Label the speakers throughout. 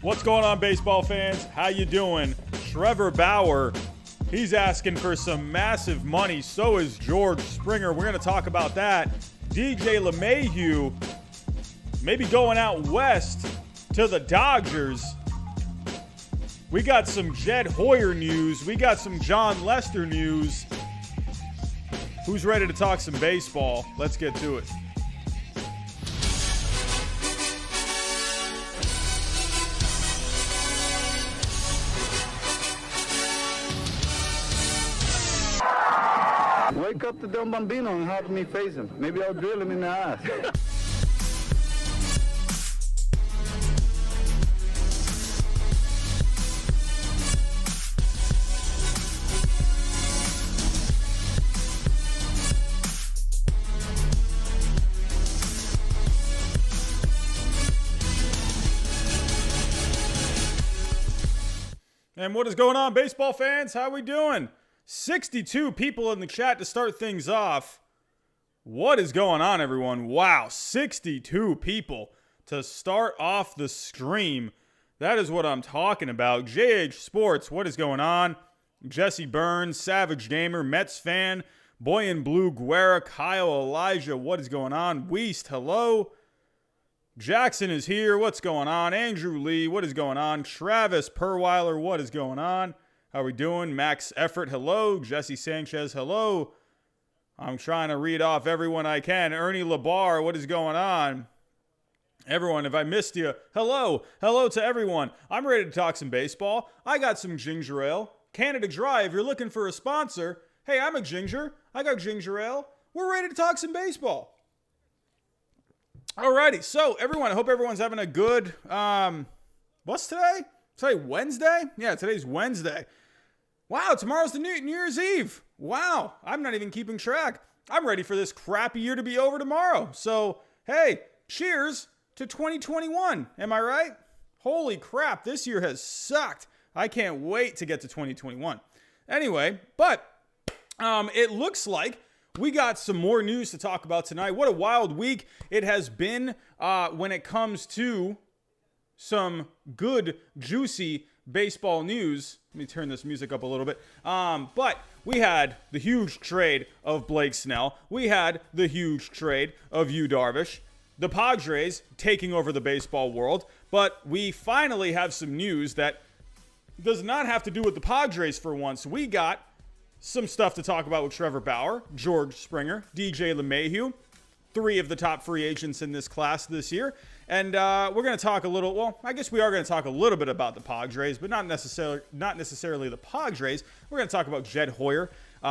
Speaker 1: What's going on, baseball fans? How you doing? Trevor Bauer, he's asking for some massive money. So is George Springer. We're going to talk about that. DJ Lemahieu maybe going out west to the Dodgers. We got some Jed Hoyer news. We got some John Lester news. Who's ready to talk some baseball? Let's get to it.
Speaker 2: Wake up the Don Bambino and have me face him. Maybe I'll drill him in the ass.
Speaker 1: And what is going on, baseball fans? How we doing? 62 people in the chat to start things off. What is going on, everyone? Wow, 62 people to start off the stream. That is what I'm talking about. JH Sports, what is going on? Jesse Burns, Savage Gamer, Mets fan, Boy in Blue, Guerra, Kyle, Elijah, what is going on? Weast, hello. Jackson is here. What's going on? Andrew Lee, what is going on? Travis Perweiler, what is going on? How are we doing? Max Effort, hello. Jesse Sanchez, hello. I'm trying to read off everyone I can. Ernie Labar, what is going on? Everyone, if I missed you, hello. Hello to everyone. I'm ready to talk some baseball. I got some ginger ale. Canada Dry, if you're looking for a sponsor, hey, I'm a ginger. I got ginger ale. We're ready to talk some baseball. Alrighty, so everyone, I hope everyone's having a good, what's today? Today Wednesday? Yeah, today's Wednesday. Wow, tomorrow's the New Year's Eve. Wow, I'm not even keeping track. I'm ready for this crappy year to be over tomorrow. So, hey, cheers to 2021. Am I right? Holy crap, this year has sucked. I can't wait to get to 2021. Anyway, but it looks like we got some more news to talk about tonight. What a wild week it has been when it comes to some good, juicy baseball news. Let me turn this music up a little bit. But we had the huge trade of Blake Snell. We had the huge trade of Yu Darvish. The Padres taking over the baseball world. But we finally have some news that does not have to do with the Padres for once. We got some stuff to talk about with Trevor Bauer, George Springer, DJ Lemahieu, three of the top free agents in this class this year. And we're going to talk a little, well, I guess we are going to talk a little bit about the Padres, but not necessarily the Padres. We're going to talk about Jed Hoyer.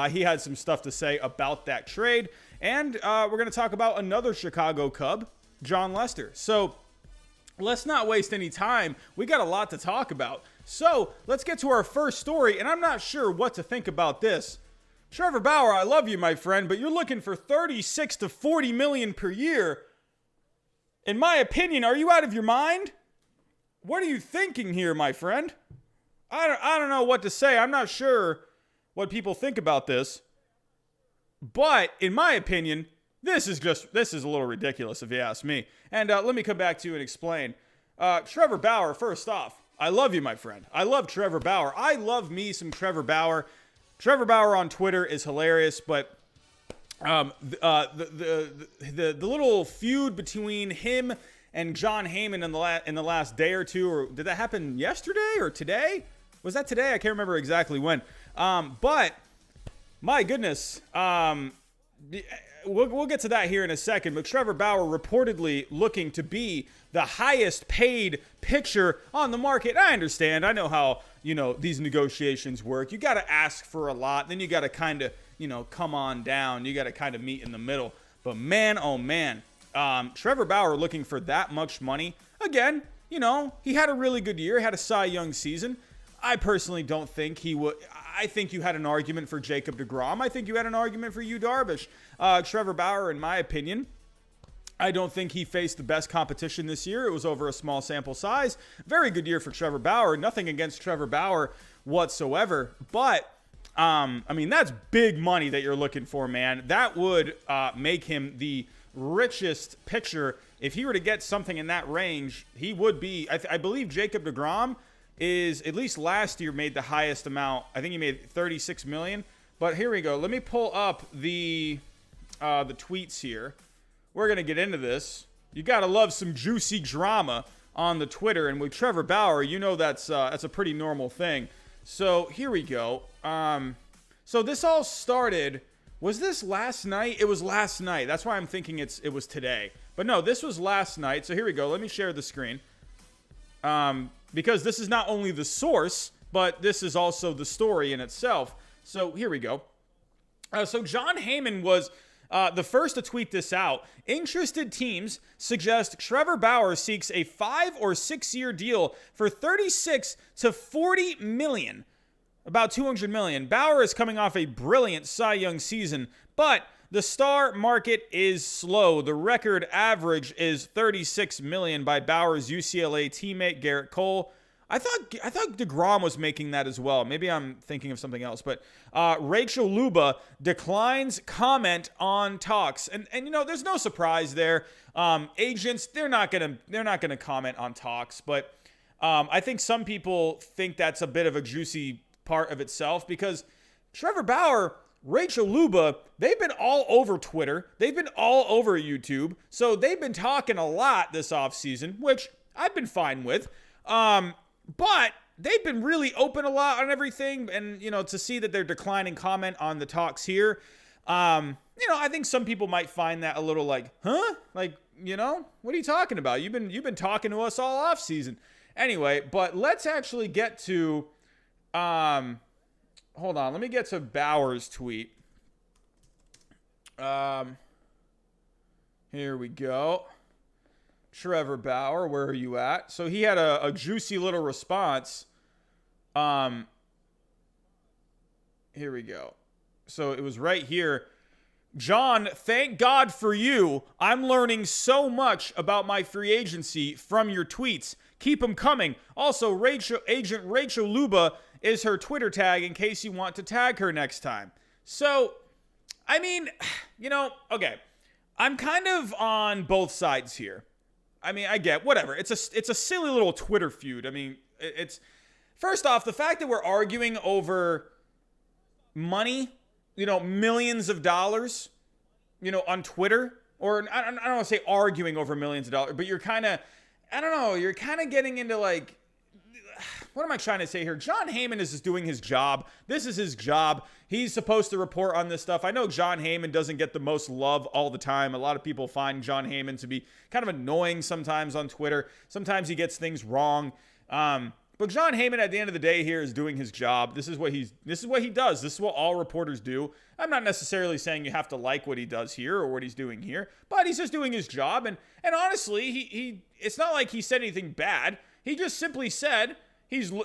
Speaker 1: He had some stuff to say about that trade. And we're going to talk about another Chicago Cub, John Lester. So let's not waste any time. We got a lot to talk about. So let's get to our first story, and I'm not sure what to think about this. Trevor Bauer, I love you, my friend, but you're looking for 36 to 40 million per year. In my opinion, are you out of your mind? What are you thinking here, my friend? I don't know what to say. I'm not sure what people think about this. But in my opinion, this is a little ridiculous if you ask me. And let me come back to you and explain. Trevor Bauer, first off, I love you, my friend. I love Trevor Bauer. I love me some Trevor Bauer. Trevor Bauer on Twitter is hilarious, but the little feud between him and John Heyman in the last day or two, or did that happen yesterday or today? Was that today? I can't remember exactly when. But my goodness, we'll get to that here in a second. But Trevor Bauer reportedly looking to be the highest paid pitcher on the market. I understand. I know how, these negotiations work. You got to ask for a lot. Then you got to kind of, come on down. You got to kind of meet in the middle. But man, oh man, Trevor Bauer looking for that much money. Again, he had a really good year. Had a Cy Young season. I personally don't think he would. I think you had an argument for Jacob deGrom. I think you had an argument for Yu Darvish. Trevor Bauer, in my opinion, I don't think he faced the best competition this year. It was over a small sample size. Very good year for Trevor Bauer. Nothing against Trevor Bauer whatsoever. But, that's big money that you're looking for, man. That would make him the richest pitcher if he were to get something in that range, he would be. I believe Jacob deGrom is, at least last year, made the highest amount. I think he made $36 million. But here we go. Let me pull up the tweets here. We're gonna get into this. You gotta love some juicy drama on the Twitter, and with Trevor Bauer, you know that's a pretty normal thing. So here we go. So this all started. Was this last night? It was last night. That's why I'm thinking it was today. But no, this was last night. So here we go. Let me share the screen. Because this is not only the source, but this is also the story in itself. So here we go. So John Heyman was the first to tweet this out. Interested teams suggest Trevor Bauer seeks a 5 or 6 year deal for 36 to 40 million. About 200 million. Bauer is coming off a brilliant Cy Young season, but the star market is slow. The record average is 36 million by Bauer's UCLA teammate Garrett Cole. I thought DeGrom was making that as well. Maybe I'm thinking of something else. But Rachel Luba declines comment on talks, and you know, there's no surprise there. Agents, they're not gonna comment on talks. But I think some people think that's a bit of a juicy part of itself, because Trevor Bauer, Rachel Luba, they've been all over Twitter. They've been all over YouTube. So they've been talking a lot this offseason, which I've been fine with. But they've been really open a lot on everything. And, you know, to see that they're declining comment on the talks here, you know, I think some people might find that a little like, huh? Like, you know, what are you talking about? You've been talking to us all offseason. Anyway, but let's actually get to, hold on. Let me get to Bauer's tweet. Here we go. Trevor Bauer, where are you at? So he had a juicy little response. Here we go. So it was right here. John, thank God for you. I'm learning so much about my free agency from your tweets. Keep them coming. Also, Agent Rachel Luba is her Twitter tag in case you want to tag her next time. So, I mean, you know, okay. I'm kind of on both sides here. I mean, I get whatever. It's a silly little Twitter feud. I mean, it's first off, the fact that we're arguing over money, you know, millions of dollars, you know, on Twitter, or I don't want to say arguing over millions of dollars, but you're kind of, I don't know, you're kind of getting into like, what am I trying to say here? John Heyman is just doing his job. This is his job. He's supposed to report on this stuff. I know John Heyman doesn't get the most love all the time. A lot of people find John Heyman to be kind of annoying sometimes on Twitter. Sometimes he gets things wrong. But John Heyman, at the end of the day, here is doing his job. This is what he does. This is what all reporters do. I'm not necessarily saying you have to like what he does here or what he's doing here, but he's just doing his job. And honestly, he it's not like he said anything bad. He just simply said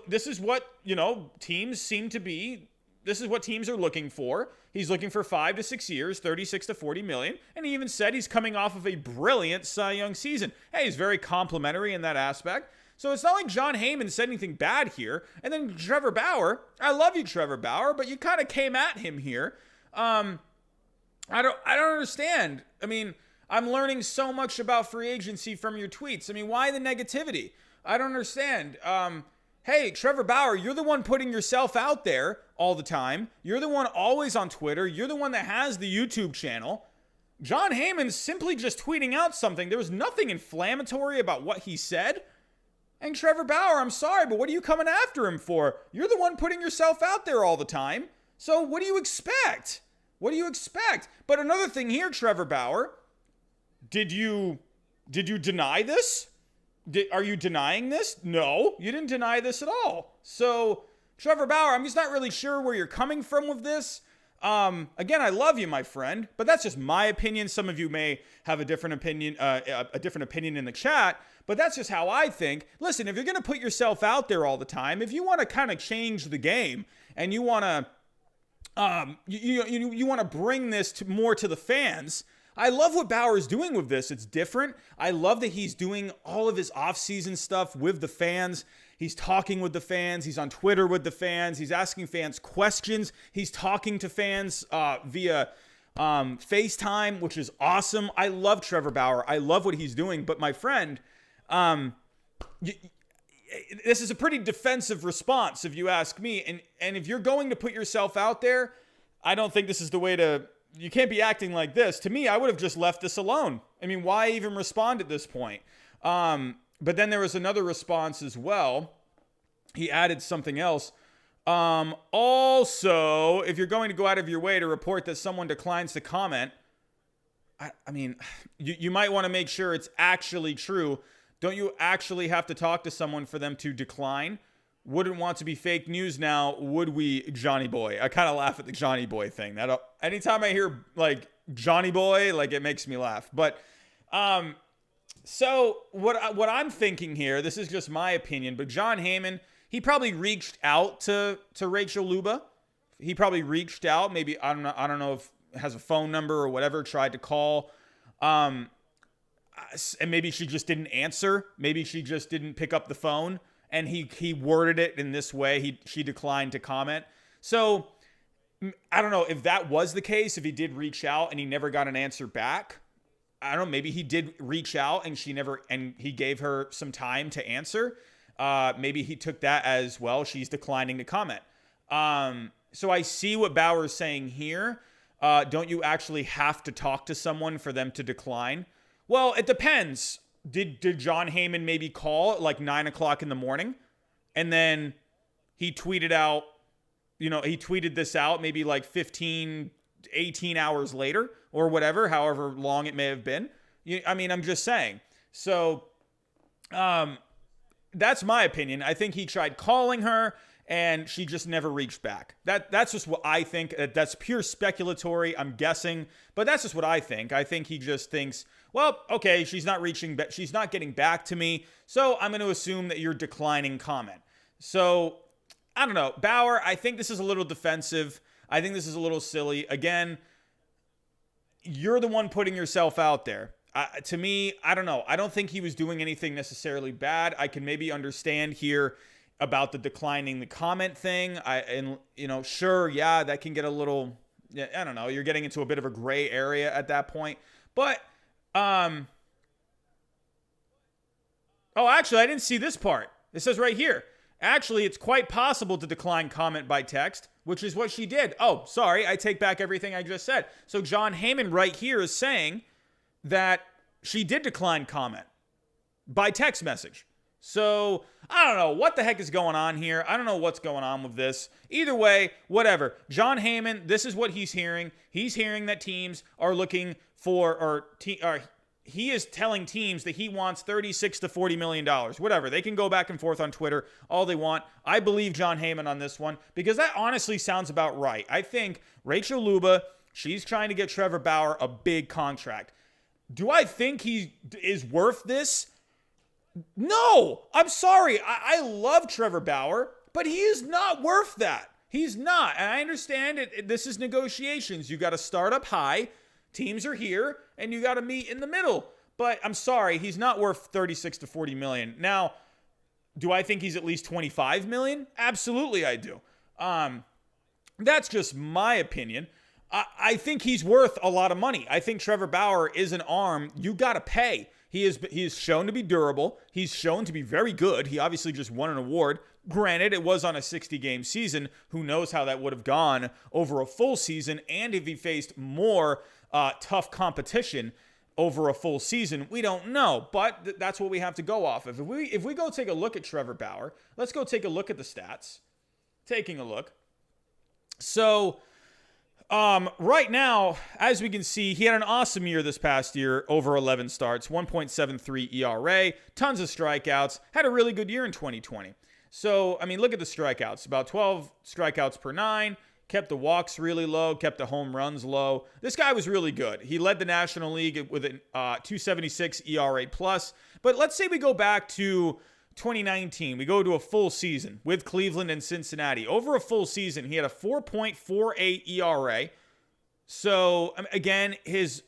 Speaker 1: this is what, you know, teams seem to be. This is what teams are looking for. He's looking for 5 to 6 years, 36 to 40 million. And he even said he's coming off of a brilliant Cy Young season. Hey, he's very complimentary in that aspect. So it's not like John Heyman said anything bad here. And then Trevor Bauer, I love you, Trevor Bauer, but you kind of came at him here. I don't understand. I mean, I'm learning so much about free agency from your tweets. I mean, why the negativity? I don't understand. Hey, Trevor Bauer, you're the one putting yourself out there all the time. You're the one always on Twitter. You're the one that has the YouTube channel. John Heyman's simply just tweeting out something. There was nothing inflammatory about what he said. And Trevor Bauer, I'm sorry, but what are you coming after him for? You're the one putting yourself out there all the time. So what do you expect? What do you expect? But another thing here, Trevor Bauer, did you deny this? Are you denying this? No, you didn't deny this at all. So, Trevor Bauer, I'm just not really sure where you're coming from with this. Again, I love you, my friend, but that's just my opinion. Some of you may have a different opinion in the chat, but that's just how I think. Listen, if you're going to put yourself out there all the time, if you want to kind of change the game and you want to, you want to bring this more to the fans. I love what Bauer's doing with this. It's different. I love that he's doing all of his off-season stuff with the fans. He's talking with the fans. He's on Twitter with the fans. He's asking fans questions. He's talking to fans via FaceTime, which is awesome. I love Trevor Bauer. I love what he's doing. But my friend, this is a pretty defensive response if you ask me. And if you're going to put yourself out there, I don't think this is the way to, you can't be acting like this. To me, I would have just left this alone. I mean, why even respond at this point? But then there was another response as well. He added something else. Also, if you're going to go out of your way to report that someone declines to comment, I mean, you might want to make sure it's actually true. Don't you actually have to talk to someone for them to decline? Wouldn't want to be fake news now, would we, Johnny Boy? I kind of laugh at the Johnny Boy thing. That anytime I hear like Johnny Boy, like it makes me laugh. But so what I'm thinking here, this is just my opinion, but John Heyman, he probably reached out to Rachel Luba. He probably reached out. Maybe I don't know if has a phone number or whatever. Tried to call, and maybe she just didn't answer. Maybe she just didn't pick up the phone. And he worded it in this way. She declined to comment. So I don't know if that was the case. If he did reach out and he never got an answer back. I don't know. Maybe he did reach out and he gave her some time to answer. Maybe he took that as, well, she's declining to comment. So I see what Bauer's saying here. Don't you actually have to talk to someone for them to decline? Well, it depends. Did John Heyman maybe call at like 9 o'clock in the morning? And then he tweeted out, he tweeted this out maybe like 15, 18 hours later or whatever, however long it may have been. I mean, I'm just saying. So, that's my opinion. I think he tried calling her and she just never reached back. That's just what I think. That's pure speculatory. I'm guessing, but that's just what I think. I think he just thinks, well, okay, she's not getting back to me, so I'm going to assume that you're declining comment. So, I don't know. Bauer, I think this is a little defensive. I think this is a little silly. Again, you're the one putting yourself out there. To me, I don't know. I don't think he was doing anything necessarily bad. I can maybe understand here about the declining the comment thing. Sure, yeah, that can get a little, I don't know. You're getting into a bit of a gray area at that point. But, actually, I didn't see this part. It says right here. Actually, it's quite possible to decline comment by text, which is what she did. Oh, sorry. I take back everything I just said. So John Heyman right here is saying that she did decline comment by text message. So I don't know what the heck is going on here. I don't know what's going on with this. Either way, whatever. John Heyman, this is what he's hearing. He's hearing that teams are looking for, he is telling teams that he wants $36 to $40 million. Whatever. They can go back and forth on Twitter all they want. I believe John Heyman on this one because that honestly sounds about right. I think Rachel Luba, she's trying to get Trevor Bauer a big contract. Do I think he is worth this? No, I'm sorry. I love Trevor Bauer, but he is not worth that. He's not. And I understand it. This is negotiations. You got to start up high. Teams are here, and you got to meet in the middle. But I'm sorry, he's not worth 36 to 40 million. Now, do I think he's at least 25 million? Absolutely, I do. That's just my opinion. I think he's worth a lot of money. I think Trevor Bauer is an arm you got to pay. He is shown to be durable. He's shown to be very good. He obviously just won an award. Granted, it was on a 60-game season. Who knows how that would have gone over a full season, and if he faced more tough competition over a full season, we don't know. But that's what we have to go off of. If we go take a look at Trevor Bauer, let's go take a look at the stats. Taking a look. So right now, as we can see, he had an awesome year this past year, over 11 starts, 1.73 ERA, tons of strikeouts, had a really good year in 2020. So, I mean, look at the strikeouts, about 12 strikeouts per 9, kept the walks really low, kept the home runs low. This guy was really good. He led the National League with a 2.76 ERA plus. But let's say we go back to 2019, we go to a full season with Cleveland and Cincinnati. Over a full season, he had a 4.48 ERA. So, again, his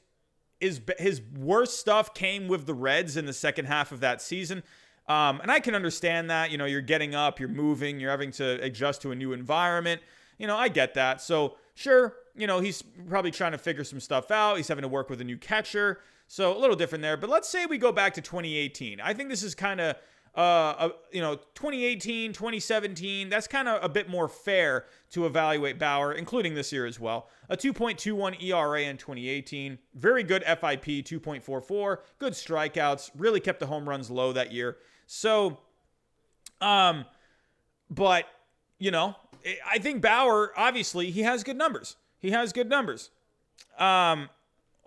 Speaker 1: worst stuff came with the Reds in the second half of that season. And I can understand that. You're getting up, you're moving, you're having to adjust to a new environment. I get that. So, sure, he's probably trying to figure some stuff out. He's having to work with a new catcher. So a little different there. But let's say we go back to 2018. I think this is kind of, 2018, 2017, that's kind of a bit more fair to evaluate Bauer, including this year as well. A 2.21 ERA in 2018. Very good FIP, 2.44. Good strikeouts. Really kept the home runs low that year. So, but, I think Bauer, obviously, he has good numbers. Hold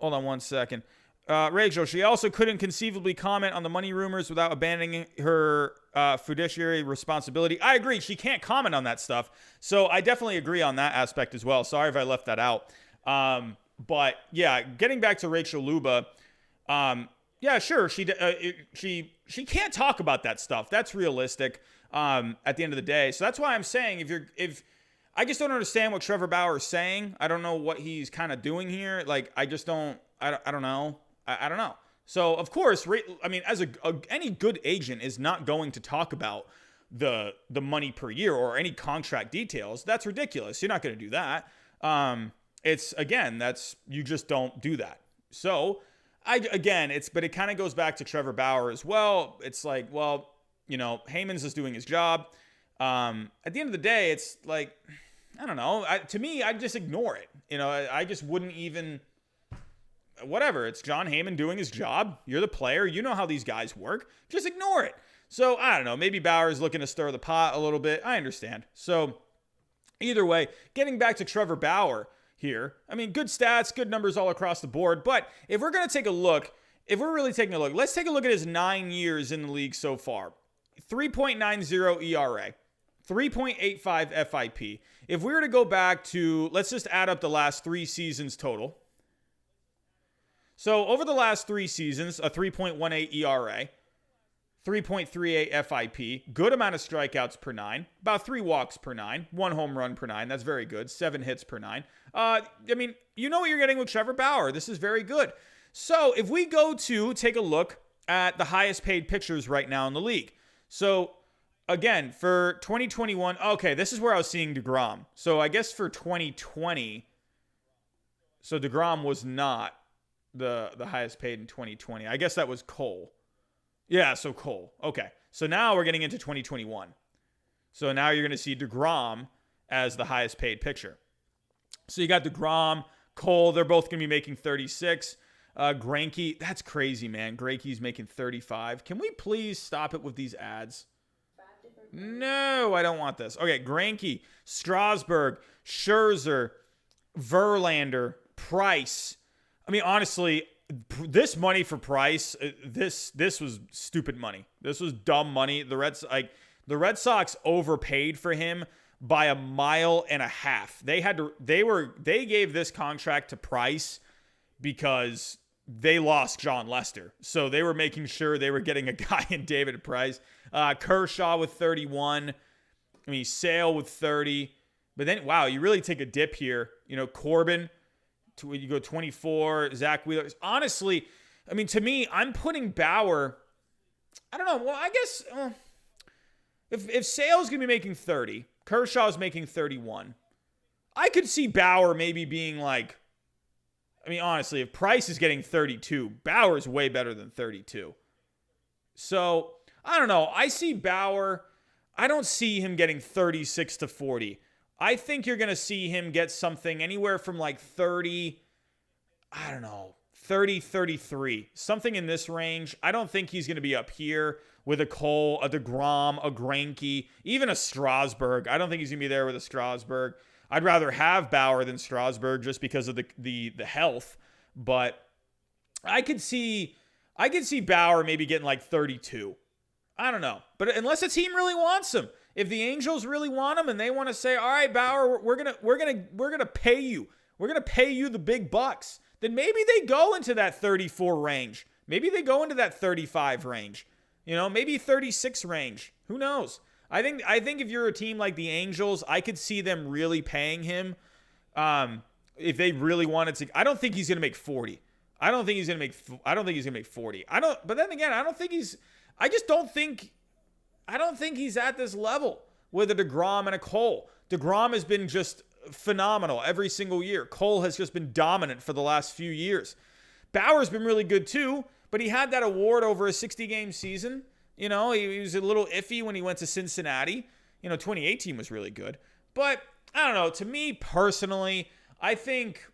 Speaker 1: on one second. Rachel, she also couldn't conceivably comment on the money rumors without abandoning her fiduciary responsibility. I agree. She can't comment on that stuff. So I definitely agree on that aspect as well. Sorry if I left that out. But yeah, getting back to Rachel Luba, yeah, sure. She can't talk about that stuff. That's realistic at the end of the day. So that's why I'm saying if I just don't understand what Trevor Bauer is saying. I don't know what he's kind of doing here. Like, I don't know. I don't know. So, of course, as any good agent is not going to talk about the money per year or any contract details. That's ridiculous. You're not going to do that. You just don't do that. So, but it kind of goes back to Trevor Bauer as well. It's like, well, Heyman's just doing his job. At the end of the day, it's like, I don't know. To me, I'd just ignore it. I just wouldn't even... Whatever, it's John Heyman doing his job. You're the player. You know how these guys work. Just ignore it. So, I don't know. Maybe Bauer's looking to stir the pot a little bit. I understand. So, either way, getting back to Trevor Bauer here. Good stats, good numbers all across the board. But if we're going to take a look, let's take a look at his 9 years in the league so far. 3.90 ERA. 3.85 FIP. If we were to go back to, let's just add up the last 3 seasons total. So over the last 3 seasons, a 3.18 ERA, 3.38 FIP, good amount of strikeouts per 9, about 3 walks per 9, 1 home run per 9. That's very good. 7 hits per 9. You know what you're getting with Trevor Bauer. This is very good. So if we go to take a look at the highest paid pitchers right now in the league. So again, for 2021, okay, this is where I was seeing DeGrom. So I guess for 2020, so DeGrom was not the highest paid in 2020. I guess that was Cole. Yeah, so Cole. Okay. So now we're getting into 2021. So now you're going to see DeGrom as the highest paid pitcher. So you got DeGrom, Cole, they're both going to be making 36. Greinke, that's crazy, man. Greinke's making 35. Can we please stop it with these ads? No, I don't want this. Okay, Greinke, Strasburg, Scherzer, Verlander, Price. Honestly, this money for Price, this was stupid money. This was dumb money. The Red Sox overpaid for him by 1.5 miles. They gave this contract to Price because they lost John Lester. So they were making sure they were getting a guy in David Price. Kershaw with 31. Sale with 30. But then, wow, you really take a dip here. Corbin, you go 24, Zach Wheeler. Honestly, to me, I'm putting Bauer, I don't know. Well, I guess if Sale's going to be making 30, Kershaw's making 31, I could see Bauer maybe being like, honestly, if Price is getting 32, Bauer's way better than 32. So, I don't know. I see Bauer, I don't see him getting 36 to 40. I think you're going to see him get something anywhere from like 30, 33, something in this range. I don't think he's going to be up here with a Cole, a DeGrom, a Greinke, even a Strasburg. I don't think he's going to be there with a Strasburg. I'd rather have Bauer than Strasburg just because of the health. But I could see Bauer maybe getting like 32. I don't know. But unless a team really wants him. If the Angels really want him and they want to say, all right, Bauer, we're gonna pay you. We're gonna pay you the big bucks. Then maybe they go into that 34 range. Maybe they go into that 35 range. Maybe 36 range. Who knows? I think if you're a team like the Angels, I could see them really paying him. If they really wanted to. I don't think he's gonna make 40. I don't think he's gonna make 40. But then again, I don't think he's at this level with a DeGrom and a Cole. DeGrom has been just phenomenal every single year. Cole has just been dominant for the last few years. Bauer's been really good too, but he had that award over a 60-game season. You know, he was a little iffy when he went to Cincinnati. You know, 2018 was really good. But, I don't know, to me personally, I think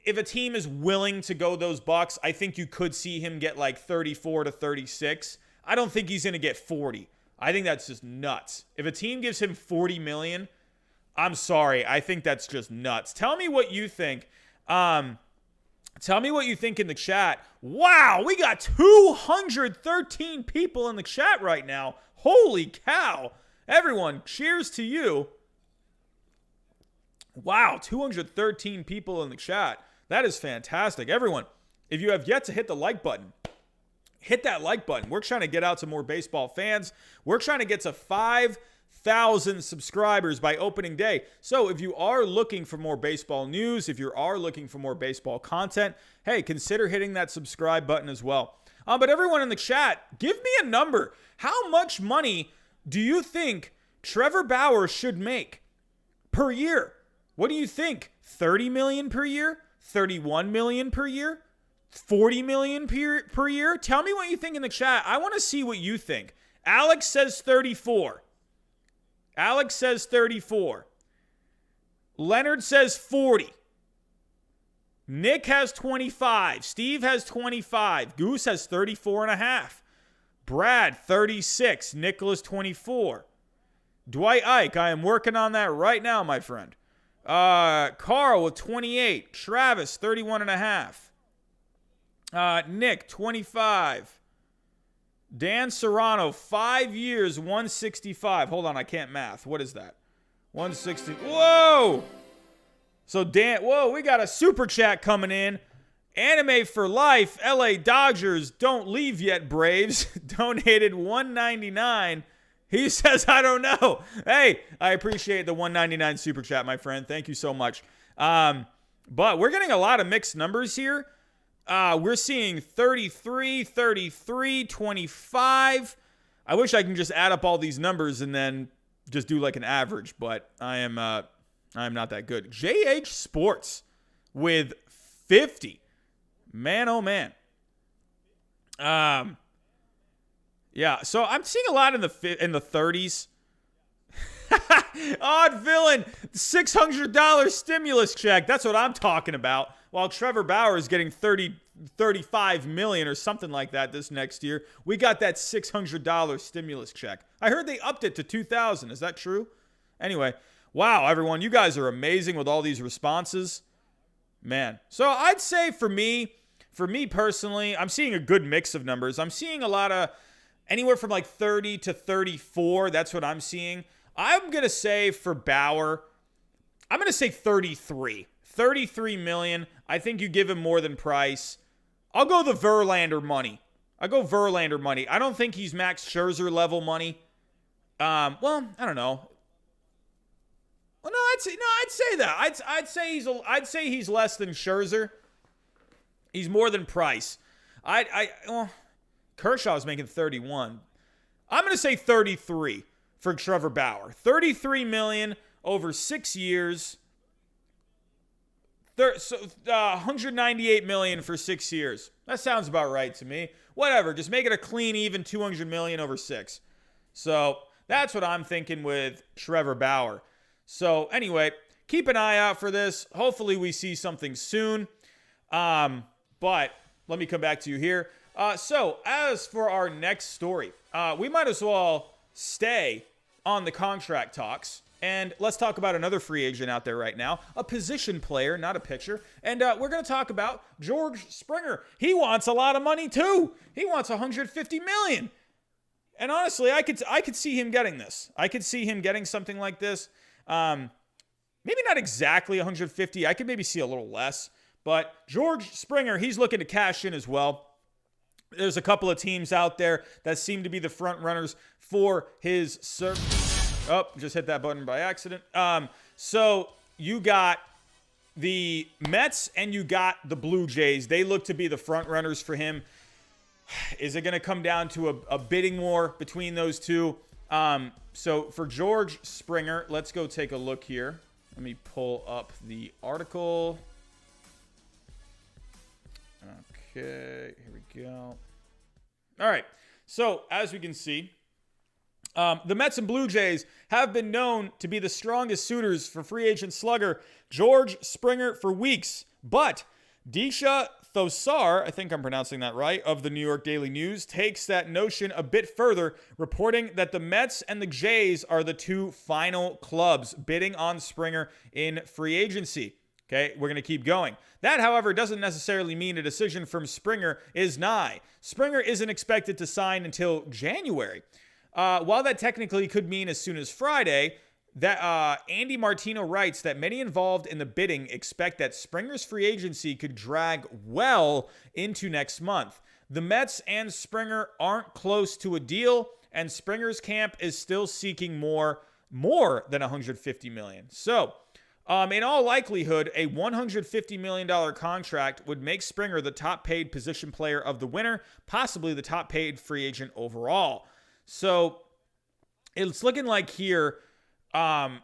Speaker 1: if a team is willing to go those bucks, I think you could see him get like 34 to 36. I don't think he's going to get 40. I think that's just nuts. If a team gives him $40 million, I'm sorry. I think that's just nuts. Tell me what you think. Tell me what you think in the chat. Wow, we got 213 people in the chat right now. Holy cow. Everyone, cheers to you. Wow, 213 people in the chat. That is fantastic. Everyone, if you have yet to hit the like button, hit that like button. We're trying to get out to more baseball fans. We're trying to get to 5,000 subscribers by opening day. So if you are looking for more baseball news, if you are looking for more baseball content, hey, consider hitting that subscribe button as well. But everyone in the chat, give me a number. How much money do you think Trevor Bauer should make per year? What do you think? 30 million per year? 31 million per year? 40 million per year? Tell me what you think in the chat. I want to see what you think. Alex says 34. Alex says 34. Leonard says 40. Nick has 25. Steve has 25. Goose has 34 and a half. Brad, 36. Nicholas, 24. Dwight Ike, I am working on that right now, my friend. Carl with 28. Travis, 31 and a half. Nick, 25. Dan Serrano, 5 years, 165. Hold on, I can't math. What is that? 160. Whoa! So Dan, whoa, we got a super chat coming in. Anime for life, LA Dodgers, don't leave yet, Braves. Donated $1.99. He says, I don't know. Hey, I appreciate the $1.99 super chat, my friend. Thank you so much. But we're getting a lot of mixed numbers here. We're seeing 33, 33, 25. I wish I can just add up all these numbers and then just do like an average, but I am not that good. JH Sports with 50. Man, oh man. Yeah, so I'm seeing a lot in the 30s. Odd villain, $600 stimulus check. That's what I'm talking about. While Trevor Bauer is getting 35 million or something like that this next year, we got that $600 stimulus check. I heard they upped it to 2,000. Is that true? Anyway, wow, everyone, you guys are amazing with all these responses. Man, so I'd say for me personally, I'm seeing a good mix of numbers. I'm seeing a lot of anywhere from like 30 to 34. That's what I'm seeing. I'm going to say for Bauer, I'm going to say 33. 33 million. I think you give him more than Price. I'll go the Verlander money. I don't think he's Max Scherzer level money. Well, I don't know. Well, no, I'd say that. I'd say he's less than Scherzer. He's more than Price. Well, Kershaw's making 31. I'm going to say 33 for Trevor Bauer. 33 million over 6 years. 198 million for 6 years. That sounds about right to me. Whatever, just make it a clean, even 200 million over 6. So that's what I'm thinking with Trevor Bauer. So anyway, keep an eye out for this. Hopefully we see something soon. But let me come back to you here. So as for our next story, we might as well stay on the contract talks. And let's talk about another free agent out there right now, a position player, not a pitcher. And we're going to talk about George Springer. He wants a lot of money too. He wants 150 million. And honestly, I could see him getting this. I could see him getting something like this. Maybe not exactly 150. I could maybe see a little less. But George Springer, he's looking to cash in as well. There's a couple of teams out there that seem to be the front runners for his service. Oh, just hit that button by accident. So you got the Mets and you got the Blue Jays. They look to be the front runners for him. Is it going to come down to a bidding war between those two? So for George Springer, let's go take a look here. Let me pull up the article. Okay, here we go. All right. So, as we can see, the Mets and Blue Jays have been known to be the strongest suitors for free agent slugger George Springer for weeks. But Disha Thosar, I think I'm pronouncing that right, of the New York Daily News, takes that notion a bit further, reporting that the Mets and the Jays are the two final clubs bidding on Springer in free agency. Okay, we're going to keep going. That, however, doesn't necessarily mean a decision from Springer is nigh. Springer isn't expected to sign until January. While that technically could mean as soon as Friday, that Andy Martino writes that many involved in the bidding expect that Springer's free agency could drag well into next month. The Mets and Springer aren't close to a deal, and Springer's camp is still seeking more than $150 million. So, in all likelihood, a $150 million contract would make Springer the top-paid position player of the winter, possibly the top-paid free agent overall. So, it's looking like here, hold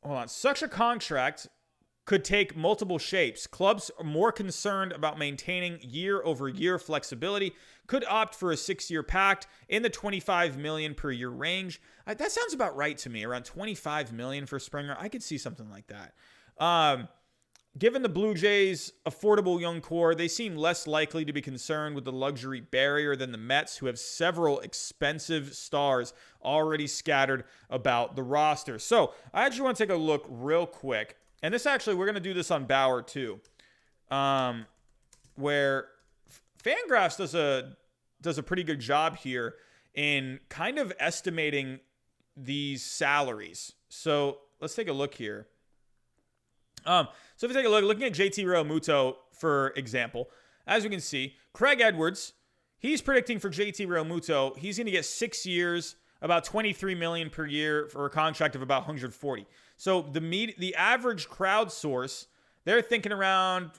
Speaker 1: on. Such a contract could take multiple shapes. Clubs are more concerned about maintaining year-over-year flexibility, could opt for a 6-year pact in the $25 million per year range. That sounds about right to me. Around $25 million for Springer. I could see something like that. Given the Blue Jays' affordable young core, they seem less likely to be concerned with the luxury barrier than the Mets, who have several expensive stars already scattered about the roster. So I actually want to take a look real quick. And this actually, we're going to do this on Bauer too, where Fangraphs does a pretty good job here in kind of estimating these salaries. So let's take a look here. So if you take a look, looking at JT Realmuto, for example, as we can see, Craig Edwards, he's predicting for JT Realmuto, he's going to get 6 years, about $23 million per year for a contract of about $140. So the average crowdsource, they're thinking around,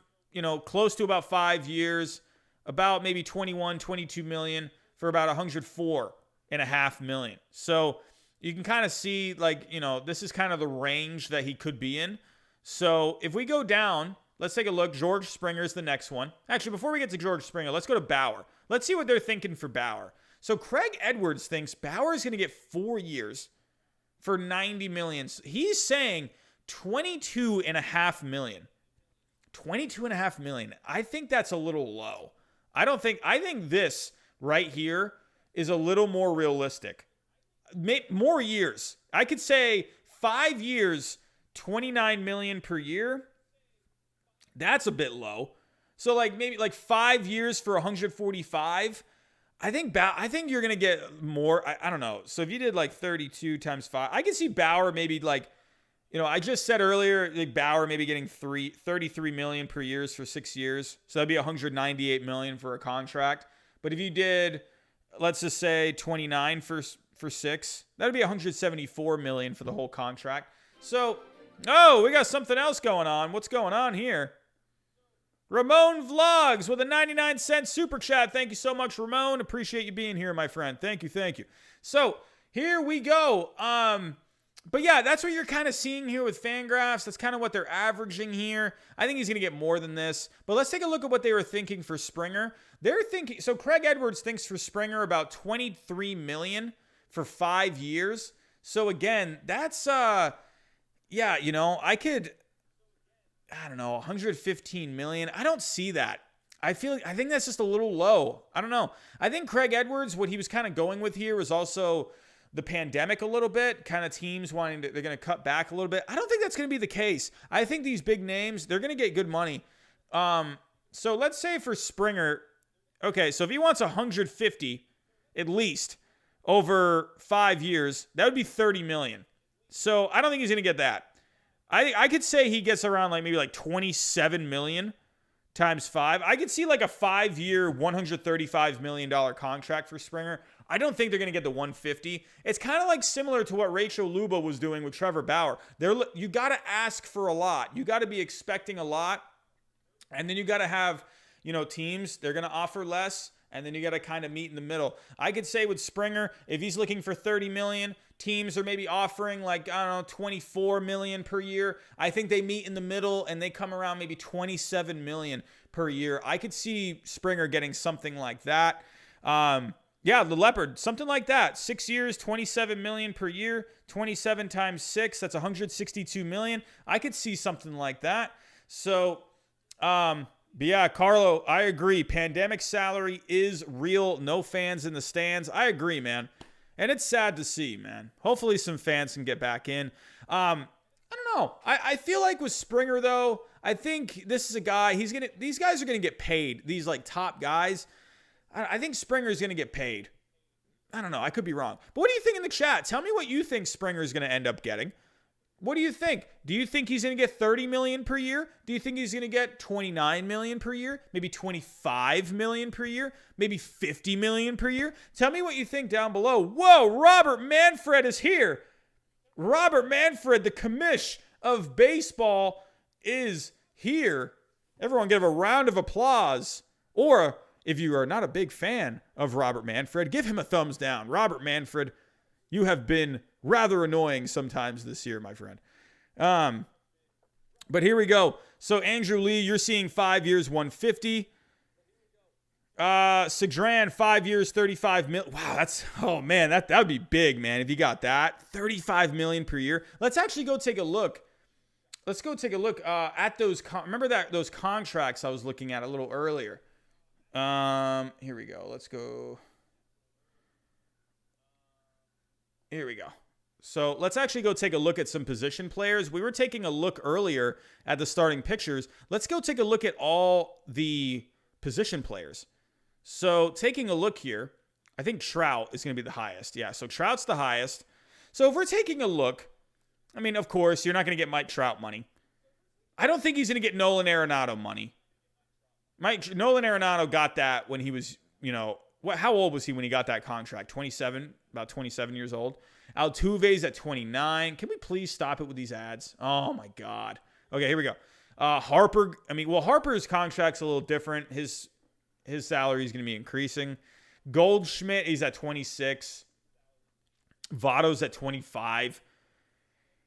Speaker 1: close to about 5 years, about maybe $21-22 million for about $104.5 million. So you can kind of see, this is kind of the range that he could be in. So if we go down, let's take a look. George Springer is the next one. Actually, before we get to George Springer, let's go to Bauer. Let's see what they're thinking for Bauer. So Craig Edwards thinks Bauer is going to get 4 years for $90 million. He's saying $22.5 million. $22.5 million. I think that's a little low. I think this right here is a little more realistic. More years. I could say 5 years, $29 million per year. That's a bit low. So maybe 5 years for $145. I think you're going to get more. I don't know. So if you did 32 times 5, I can see Bauer maybe I just said earlier, Bauer maybe getting $33 million per year for 6 years. So that'd be $198 million for a contract. But if you did, let's just say 29 for 6, that'd be $174 million for the whole contract. So, we got something else going on. What's going on here? Ramon Vlogs with a 99-cent super chat. Thank you so much, Ramon. Appreciate you being here, my friend. Thank you. So here we go. But yeah, that's what you're kind of seeing here with Fangraphs. That's kind of what they're averaging here. I think he's going to get more than this. But let's take a look at what they were thinking for Springer. They're thinking, so Craig Edwards thinks for Springer about $23 million for 5 years. So again, that's $115 million. I don't see that. I think that's just a little low. I don't know. I think Craig Edwards, what he was kind of going with here was also the pandemic a little bit, kind of teams they're going to cut back a little bit. I don't think that's going to be the case. I think these big names, they're going to get good money. So let's say for Springer, okay, so if he wants 150 at least over 5 years, that would be $30 million. So I don't think he's going to get that. I could say he gets around maybe $27 million times 5. I could see a 5-year, $135 million contract for Springer. I don't think they're going to get the 150. It's kind of similar to what Rachel Luba was doing with Trevor Bauer. You got to ask for a lot. You got to be expecting a lot. And then you got to have, teams, they're going to offer less. and then you got to kind of meet in the middle. I could say with Springer, if he's looking for 30 million, teams are maybe offering like, I don't know, 24 million per year. I think they meet in the middle and they come around maybe 27 million per year. I could see Springer getting something like that. Yeah, the Leopard, something like that. 6 years, 27 million per year, 27 times 6, that's 162 million. I could see something like that. So, but yeah, Carlo, I agree. Pandemic salary is real. No fans in the stands. I agree, man. And it's sad to see, man. Hopefully some fans can get back in. I don't know. I feel like with Springer, though, I think this is a guy, these guys are going to get paid. These like top guys. I think Springer is going to get paid. I don't know. I could be wrong. But what do you think in the chat? Tell me what you think Springer is going to end up getting. What do you think? Do you think he's going to get 30 million per year? Do you think he's going to get 29 million per year? Maybe 25 million per year? Maybe 50 million per year? Tell me what you think down below. Whoa, Robert Manfred is here. Robert Manfred, the commish of baseball, is here. Everyone give a round of applause. Or if you are not a big fan of Robert Manfred, give him a thumbs down. Robert Manfred, you have been rather annoying sometimes this year, my friend. But here we go. So Andrew Lee, you're seeing 5 years, 150. Segran, 5 years, 35 million. Wow, oh man, that would be big, man, if you got that. 35 million per year. Let's actually go take a look. Let's go take a look at those. Remember those contracts I was looking at a little earlier. Here we go. Let's go. Here we go. So let's actually go take a look at some position players. We were taking a look earlier at the starting pictures. Let's go take a look at all the position players. So taking a look here, I think Trout is going to be the highest. Yeah, so Trout's the highest. So if we're taking a look, I mean, of course, you're not going to get Mike Trout money. I don't think he's going to get Nolan Arenado money. Nolan Arenado got that when he was, how old was he when he got that contract? 27, about 27 years old. Altuve's at 29. Can we please stop it with these ads? Oh my God. Okay, here we go. Harper. Harper's contract's a little different. His salary is going to be increasing. Goldschmidt, he's at 26. Votto's at 25.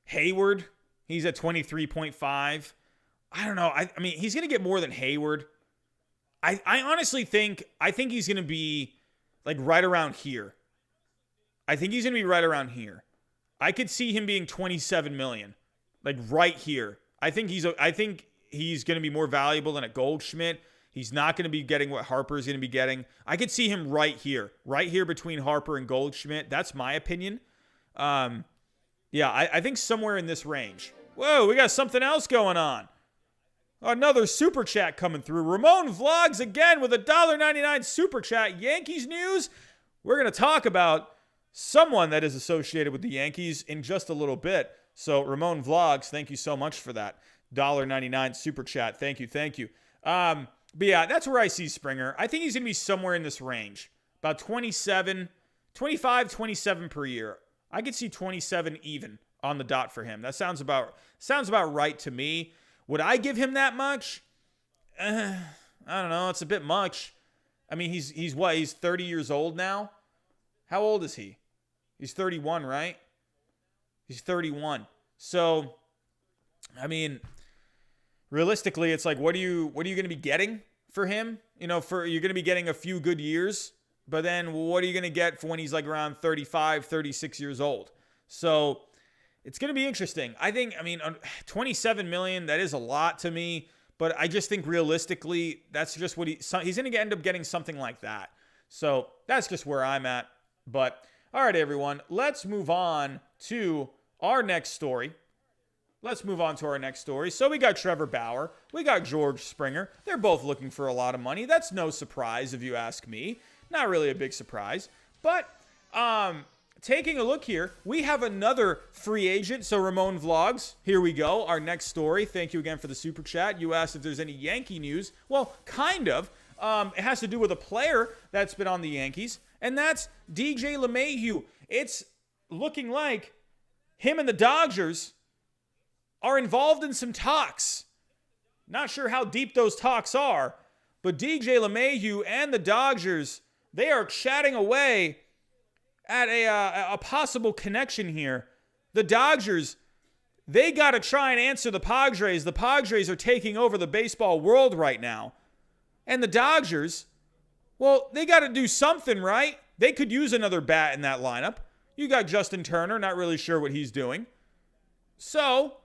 Speaker 1: Hayward, he's at 23.5. I don't know. I mean, he's going to get more than Hayward. I honestly think he's going to be like right around here. I think he's going to be right around here. I could see him being 27 million, like right here. I think he's going to be more valuable than a Goldschmidt. He's not going to be getting what Harper is going to be getting. I could see him right here between Harper and Goldschmidt. That's my opinion. I think somewhere in this range. Whoa, we got something else going on. Another super chat coming through. Ramon Vlogs again with a $1.99 super chat. Yankees news. We're going to talk about someone that is associated with the Yankees in just a little bit. So Ramon Vlogs, thank you so much for that $1.99 super chat. Thank you. But yeah, that's where I see Springer. I think he's going to be somewhere in this range. About 25, 27 per year. I could see 27 even on the dot for him. That sounds about right to me. Would I give him that much? I don't know. It's a bit much. I mean, he's what? He's 30 years old now. How old is he? He's 31, right? He's 31. So, I mean, realistically, it's like, what are you going to be getting for him? You're going to be getting a few good years, but then what are you going to get for when he's like around 35, 36 years old? So it's going to be interesting. I think, 27 million, that is a lot to me, but I just think realistically, that's just what he's going to end up getting something like that. So that's just where I'm at. But all right, everyone, let's move on to our next story. So we got Trevor Bauer. We got George Springer. They're both looking for a lot of money. That's no surprise if you ask me. Not really a big surprise. But taking a look here, we have another free agent. So Ramon Vlogs, here we go. Our next story. Thank you again for the super chat. You asked if there's any Yankee news. Well, kind of. It has to do with a player that's been on the Yankees, and that's DJ Lemahieu. It's looking like him and the Dodgers are involved in some talks. Not sure how deep those talks are, But DJ LeMahieu and the Dodgers, they are chatting away at a possible connection here. The Dodgers, they got to try and answer the Padres. The Padres are taking over the baseball world right now. And the Dodgers, well, they got to do something, right? They could use another bat in that lineup. You got Justin Turner, not really sure what he's doing. So,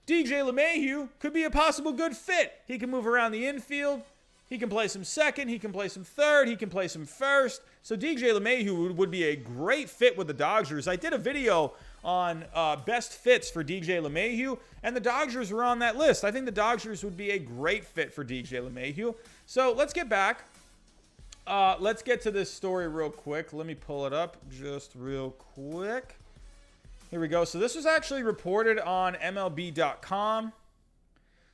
Speaker 1: DJ LeMahieu could be a possible good fit. He can move around the infield. He can play some second. He can play some third. He can play some first. So DJ LeMahieu would be a great fit with the Dodgers. I did a video on best fits for DJ LeMahieu, and the Dodgers were on that list. I think the Dodgers would be a great fit for DJ LeMahieu. So let's get back. Let's get to this story real quick. Let me pull it up just real quick. Here we go. So this was actually reported on MLB.com.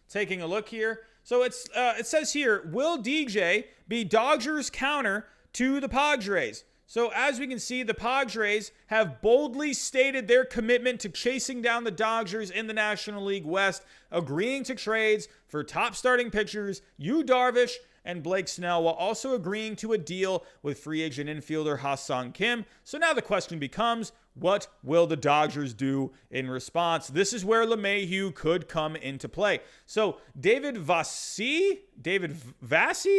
Speaker 1: Taking a look here. So it says here, will DJ be Dodgers counter to the Padres? So as we can see, the Padres have boldly stated their commitment to chasing down the Dodgers in the National League West, agreeing to trades for top starting pitchers Yu Darvish and Blake Snell, while also agreeing to a deal with free agent infielder Ha-Seong Kim. So now the question becomes, what will the Dodgers do in response? This is where LeMahieu could come into play. So David Vassie,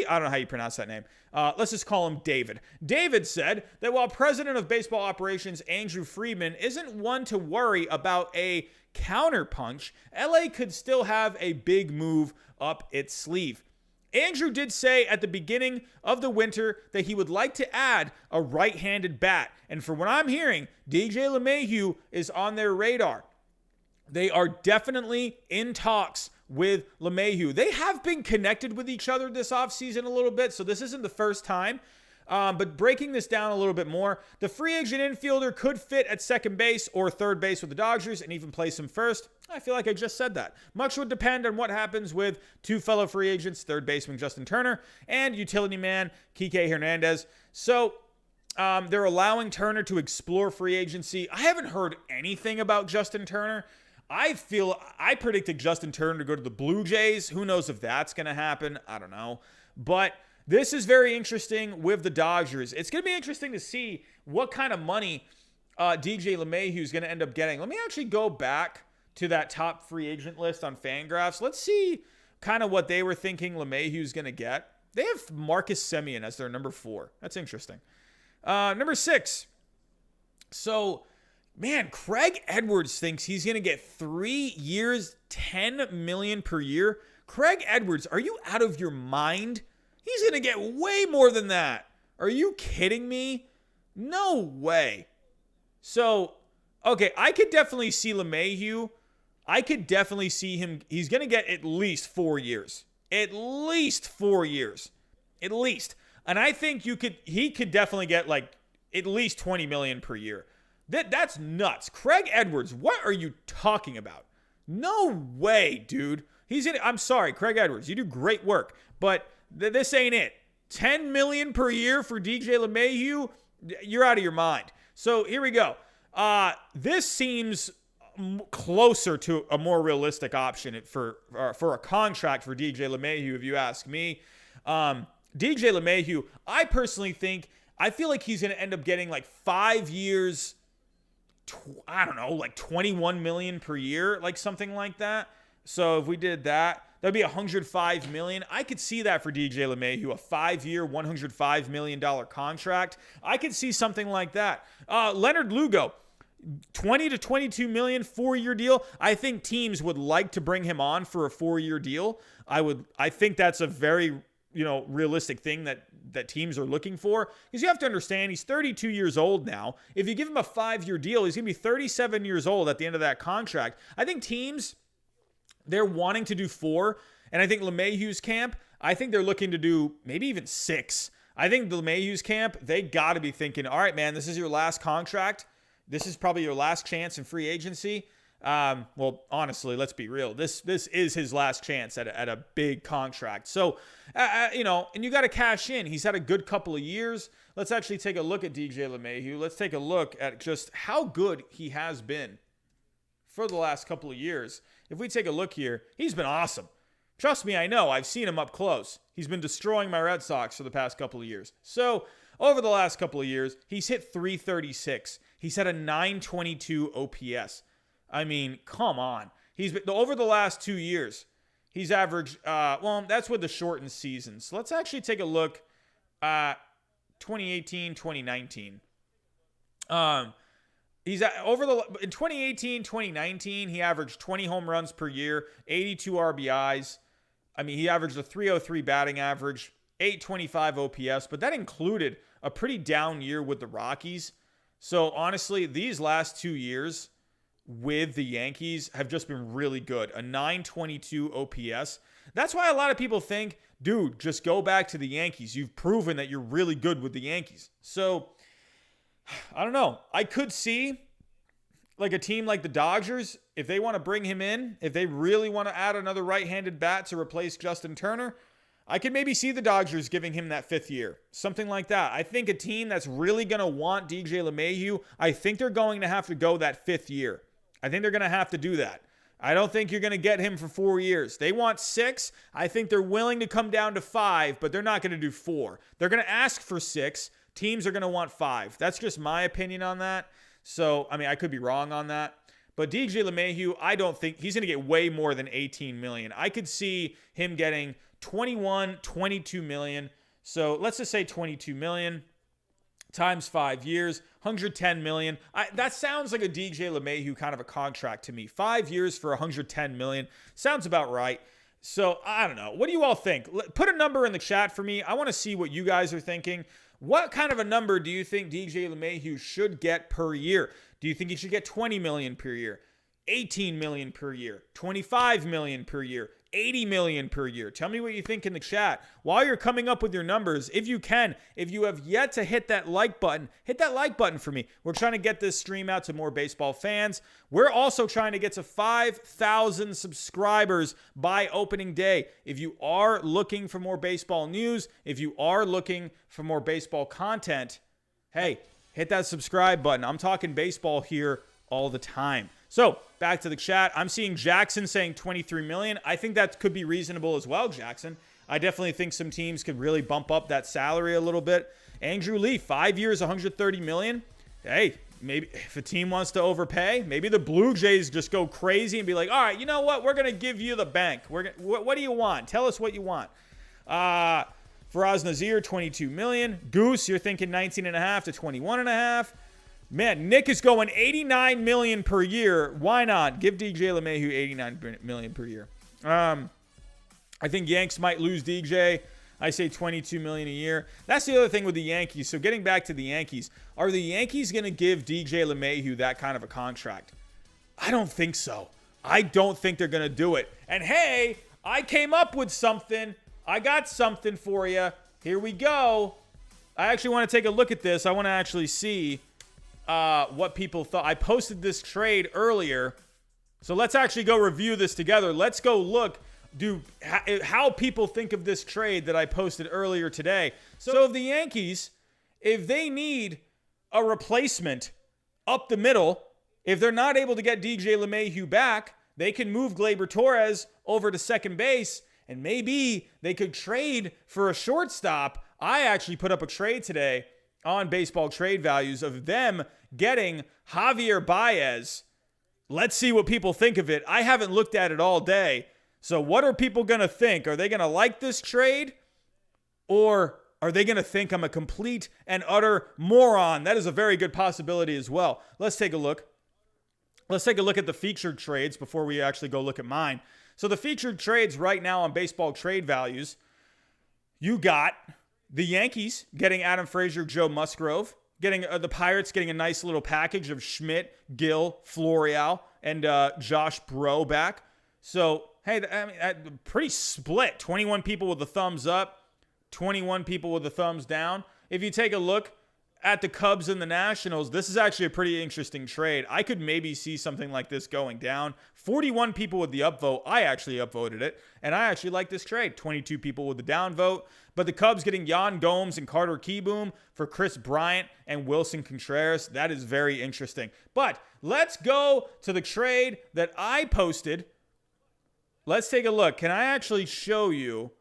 Speaker 1: I don't know how you pronounce that name. Let's just call him David. David said that while president of baseball operations Andrew Friedman isn't one to worry about a counterpunch, LA could still have a big move up its sleeve. Andrew did say at the beginning of the winter that he would like to add a right-handed bat. And from what I'm hearing, DJ LeMahieu is on their radar. They are definitely in talks with LeMahieu. They have been connected with each other this offseason a little bit, so this isn't the first time. But breaking this down a little bit more, the free agent infielder could fit at second base or third base with the Dodgers and even play some first. I feel like I just said that. Much would depend on what happens with two fellow free agents, third baseman Justin Turner and utility man Kike Hernandez. So they're allowing Turner to explore free agency. I haven't heard anything about Justin Turner. I predicted Justin Turner to go to the Blue Jays. Who knows if that's going to happen? I don't know. But this is very interesting with the Dodgers. It's going to be interesting to see what kind of money DJ LeMahieu is going to end up getting. Let me actually go back to that top free agent list on Fangraphs. Let's see kind of what they were thinking LeMahieu is going to get. They have Marcus Semien as their number 4. That's interesting. Number 6. So, man, Craig Edwards thinks he's going to get 3 years, $10 million per year. Craig Edwards, are you out of your mind? He's going to get way more than that. Are you kidding me? No way. So, okay, I could definitely see LeMahieu. I could definitely see him. He's going to get at least 4 years. At least 4 years. At least. And I think he could definitely get like at least $20 million per year. That's nuts. Craig Edwards, what are you talking about? No way, dude. I'm sorry, Craig Edwards. You do great work, but this ain't it. $10 million per year for DJ LeMahieu? You're out of your mind. So here we go. This seems closer to a more realistic option for a contract for DJ LeMahieu, if you ask me. DJ LeMahieu, I personally I feel like he's going to end up getting like 5 years, I don't know, like $21 million per year, like something like that. So if we did that, that'd be $105 million. I could see that for DJ LeMahieu, a 5-year, $105 million contract. I could see something like that. Leonard Lugo, $20 to $22 million, 4-year deal. I think teams would like to bring him on for a 4-year deal. I think that's a very, realistic thing that teams are looking for, because you have to understand he's 32 years old now. If you give him a 5-year deal, he's going to be 37 years old at the end of that contract. I think teams, they're wanting to do 4, and I think LeMahieu's camp, I think they're looking to do maybe even 6. I think the LeMahieu's camp, they got to be thinking, all right, man, this is your last contract. This is probably your last chance in free agency. Well, honestly, let's be real. This is his last chance at a big contract. So, and you got to cash in. He's had a good couple of years. Let's actually take a look at DJ LeMahieu. Let's take a look at just how good he has been for the last couple of years. If we take a look here, he's been awesome. Trust me, I know. I've seen him up close. He's been destroying my Red Sox for the past couple of years. So, over the last couple of years, he's hit 336. He's had a 922 OPS. I mean, come on. He's been, over the last 2 years, he's averaged, that's with the shortened season. So let's actually take a look at 2018, 2019. In 2018, 2019, he averaged 20 home runs per year, 82 RBIs. I mean, he averaged a 303 batting average, 825 OPS, but that included a pretty down year with the Rockies. So honestly, these last 2 years with the Yankees have just been really good. A 922 OPS. That's why a lot of people think, dude, just go back to the Yankees. You've proven that you're really good with the Yankees. So, I don't know. I could see like a team like the Dodgers, if they want to bring him in, if they really want to add another right-handed bat to replace Justin Turner, I could maybe see the Dodgers giving him that 5th year. Something like that. I think a team that's really going to want DJ LeMahieu, I think they're going to have to go that 5th year. I think they're going to have to do that. I don't think you're going to get him for 4 years. They want 6. I think they're willing to come down to 5, but they're not going to do 4. They're going to ask for 6. Teams are going to want 5. That's just my opinion on that. So, I mean, I could be wrong on that. But DJ LeMahieu, I don't think he's going to get way more than 18 million. I could see him getting 21, 22 million. So let's just say 22 million times 5 years, 110 million. That sounds like a DJ LeMahieu kind of a contract to me. 5 years for 110 million. Sounds about right. So I don't know. What do you all think? Put a number in the chat for me. I want to see what you guys are thinking. What kind of a number do you think DJ LeMahieu should get per year? Do you think he should get 20 million per year, 18 million per year, 25 million per year, 80 million per year? Tell me what you think in the chat. While you're coming up with your numbers, if you can, if you have yet to hit that like button, hit that like button for me. We're trying to get this stream out to more baseball fans. We're also trying to get to 5,000 subscribers by opening day. If you are looking for more baseball news, if you are looking for more baseball content, hey, hit that subscribe button. I'm talking baseball here all the time. So back to the chat. I'm seeing Jackson saying 23 million. I think that could be reasonable as well, Jackson. I definitely think some teams could really bump up that salary a little bit. Andrew Lee, 5 years, 130 million. Hey, maybe if a team wants to overpay, maybe the Blue Jays just go crazy and be like, all right, you know what? We're going to give you the bank. What do you want? Tell us what you want. Faraz Nazir, 22 million. Goose, you're thinking 19.5 to 21.5. Man, Nick is going 89 million per year. Why not? Give DJ LeMahieu 89 million per year. I think Yanks might lose DJ. I say 22 million a year. That's the other thing with the Yankees. So getting back to the Yankees, are the Yankees going to give DJ LeMahieu that kind of a contract? I don't think so. I don't think they're going to do it. And hey, I came up with something. I got something for you. Here we go. I actually want to take a look at this. I want to actually see what people thought. I posted this trade earlier. So let's actually go review this together. Let's go look, how people think of this trade that I posted earlier today. So if the Yankees, if they need a replacement up the middle, if they're not able to get DJ LeMahieu back, they can move Gleyber Torres over to second base, and maybe they could trade for a shortstop. I actually put up a trade today on baseball trade values of them getting Javier Baez. Let's see what people think of it. I haven't looked at it all day. So what are people going to think? Are they going to like this trade? Or are they going to think I'm a complete and utter moron? That is a very good possibility as well. Let's take a look. Let's take a look at the featured trades before we actually go look at mine. So the featured trades right now on baseball trade values, you got the Yankees getting Adam Frazier, Joe Musgrove, getting the Pirates getting a nice little package of Schmidt, Gill, Florial, and Josh Breaux back. So, hey, I mean, pretty split. 21 people with the thumbs up, 21 people with the thumbs down. If you take a look at the Cubs and the Nationals, this is actually a pretty interesting trade. I could maybe see something like this going down. 41 people with the upvote. I actually upvoted it, and I actually like this trade. 22 people with the downvote. But the Cubs getting Yan Gomes and Carter Kieboom for Chris Bryant and Wilson Contreras. That is very interesting. But let's go to the trade that I posted let's take a look. Can I actually show you?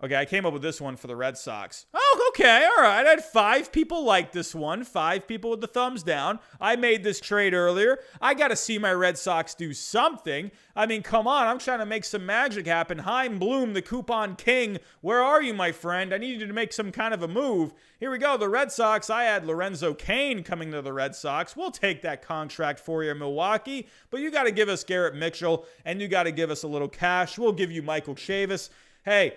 Speaker 1: Okay, I came up with this one for the Red Sox. Oh, okay, all right. I had 5 people like this one. 5 people with the thumbs down. I made this trade earlier. I got to see my Red Sox do something. I mean, come on. I'm trying to make some magic happen. Heim Bloom, the coupon king. Where are you, my friend? I need you to make some kind of a move. Here we go. The Red Sox. I had Lorenzo Cain coming to the Red Sox. We'll take that contract for you, Milwaukee. But you got to give us Garrett Mitchell, and you got to give us a little cash. We'll give you Michael Chavis. Hey,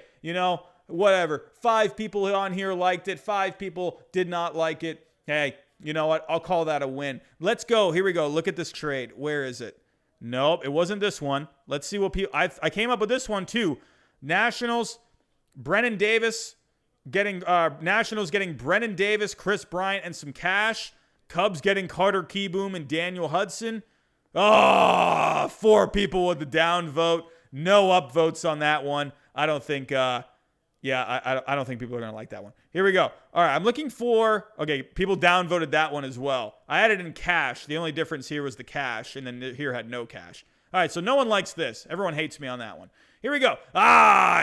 Speaker 1: whatever. 5 people on here liked it. 5 people did not like it. Hey, you know what? I'll call that a win. Let's go. Here we go. Look at this trade. Where is it? Nope, it wasn't this one. Let's see what people... I came up with this one too. Nationals, Brennan Davis Nationals getting Brennan Davis, Chris Bryant, and some cash. Cubs getting Carter Kieboom and Daniel Hudson. 4 people with the down vote. No up votes on that one. I don't think, I don't think people are going to like that one. Here we go. All right, I'm looking for, okay, people downvoted that one as well. I had it in cash. The only difference here was the cash, and then here had no cash. All right, so no one likes this. Everyone hates me on that one. Here we go.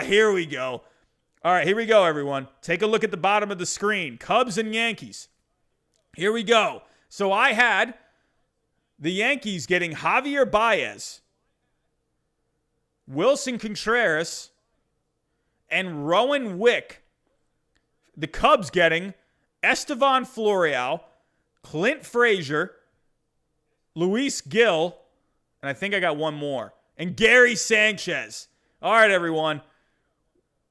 Speaker 1: Here we go. All right, here we go, everyone. Take a look at the bottom of the screen. Cubs and Yankees. Here we go. So I had the Yankees getting Javier Baez, Wilson Contreras, and Rowan Wick. The Cubs getting Estevan Florial, Clint Frazier, Luis Gil, and I think I got one more, and Gary Sanchez. All right, everyone.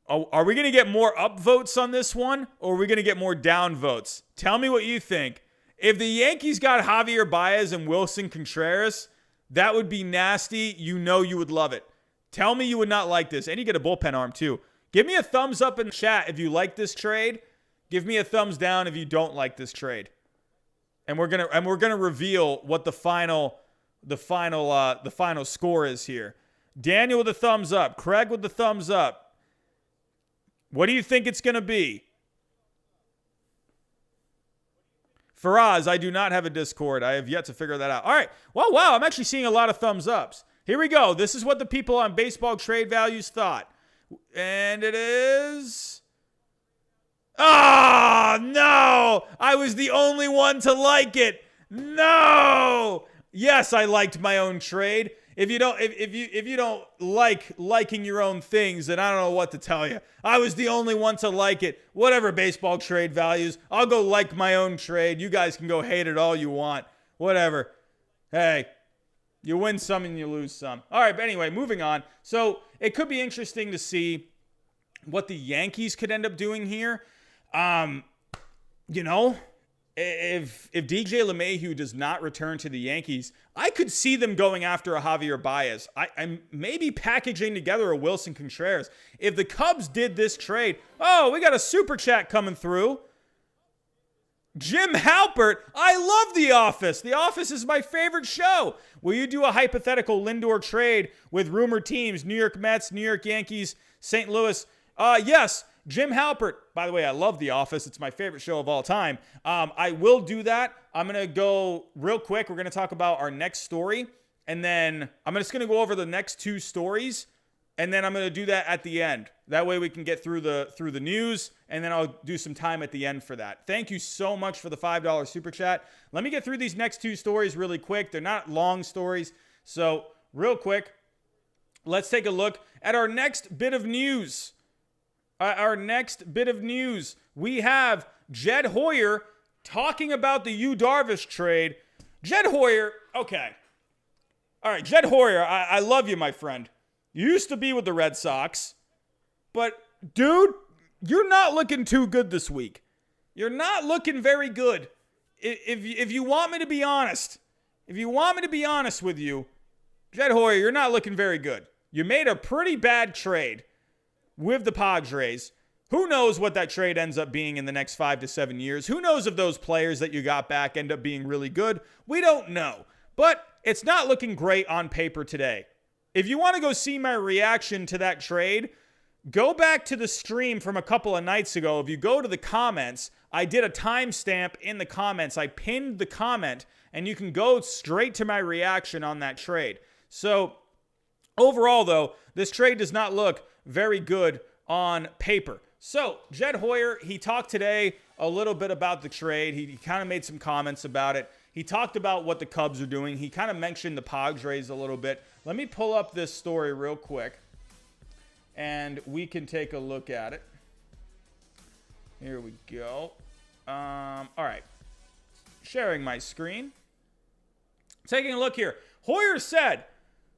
Speaker 1: Are we going to get more up votes on this one, or are we going to get more down votes? Tell me what you think. If the Yankees got Javier Baez and Wilson Contreras, that would be nasty. You know you would love it. Tell me you would not like this. And you get a bullpen arm, too. Give me a thumbs up in the chat if you like this trade. Give me a thumbs down if you don't like this trade. And we're gonna reveal what the final score is here. Daniel with a thumbs up. Craig with the thumbs up. What do you think it's gonna be? Faraz, I do not have a Discord. I have yet to figure that out. All right. Well, wow, I'm actually seeing a lot of thumbs ups. Here we go. This is what the people on Baseball Trade Values thought. And it is... no! I was the only one to like it. No! Yes, I liked my own trade. If you don't like liking your own things, then I don't know what to tell you. I was the only one to like it. Whatever, Baseball Trade Values. I'll go like my own trade. You guys can go hate it all you want. Whatever. Hey, you win some and you lose some. All right, but anyway, moving on. So it could be interesting to see what the Yankees could end up doing here. If DJ Lemahieu does not return to the Yankees, I could see them going after a Javier Baez. I'm maybe packaging together a Wilson Contreras. If the Cubs did this trade, we got a super chat coming through. Jim Halpert, I love The Office. The Office is my favorite show. Will you do a hypothetical Lindor trade with rumored teams, New York Mets, New York Yankees, St. Louis? Yes. Jim Halpert, by the way, I love The Office. It's my favorite show of all time. I will do that. I'm going to go real quick. We're going to talk about our next story. And then I'm just going to go over the next 2 stories. And then I'm going to do that at the end. That way we can get through the news. And then I'll do some time at the end for that. Thank you so much for the $5 super chat. Let me get through these next 2 stories really quick. They're not long stories. So real quick, let's take a look at our next bit of news. We have Jed Hoyer talking about the Yu Darvish trade. Jed Hoyer, okay. All right, Jed Hoyer, I love you, my friend. You used to be with the Red Sox, but dude, you're not looking too good this week. You're not looking very good. If you want me to be honest, with you, Jed Hoyer, you're not looking very good. You made a pretty bad trade with the Padres. Who knows what that trade ends up being in the next 5 to 7 years? Who knows if those players that you got back end up being really good? We don't know. But it's not looking great on paper today. If you want to go see my reaction to that trade, go back to the stream from a couple of nights ago. If you go to the comments, I did a timestamp in the comments. I pinned the comment, and you can go straight to my reaction on that trade. So Overall, though, this trade does not look very good on paper. So, Jed Hoyer, he talked today a little bit about the trade. He kind of made some comments about it. He talked about what the Cubs are doing. He kind of mentioned the Padres a little bit. Let me pull up this story real quick, and we can take a look at it. Here we go. All right. Sharing my screen. Taking a look here. Hoyer said,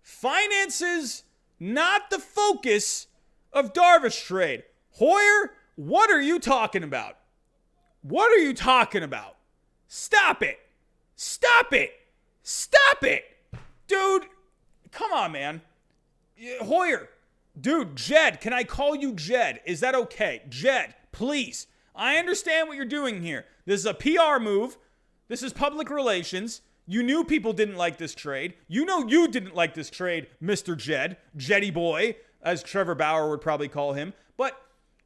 Speaker 1: finances not the focus of Darvish trade. Hoyer, what are you talking about? What are you talking about? Stop it. Stop it. Stop it. Dude, come on, man. Hoyer. Dude, Jed, can I call you Jed? Is that okay? Jed, please. I understand what you're doing here. This is a PR move. This is public relations. You knew people didn't like this trade. You know you didn't like this trade, Mr. Jed. Jeddy boy, as Trevor Bauer would probably call him. But,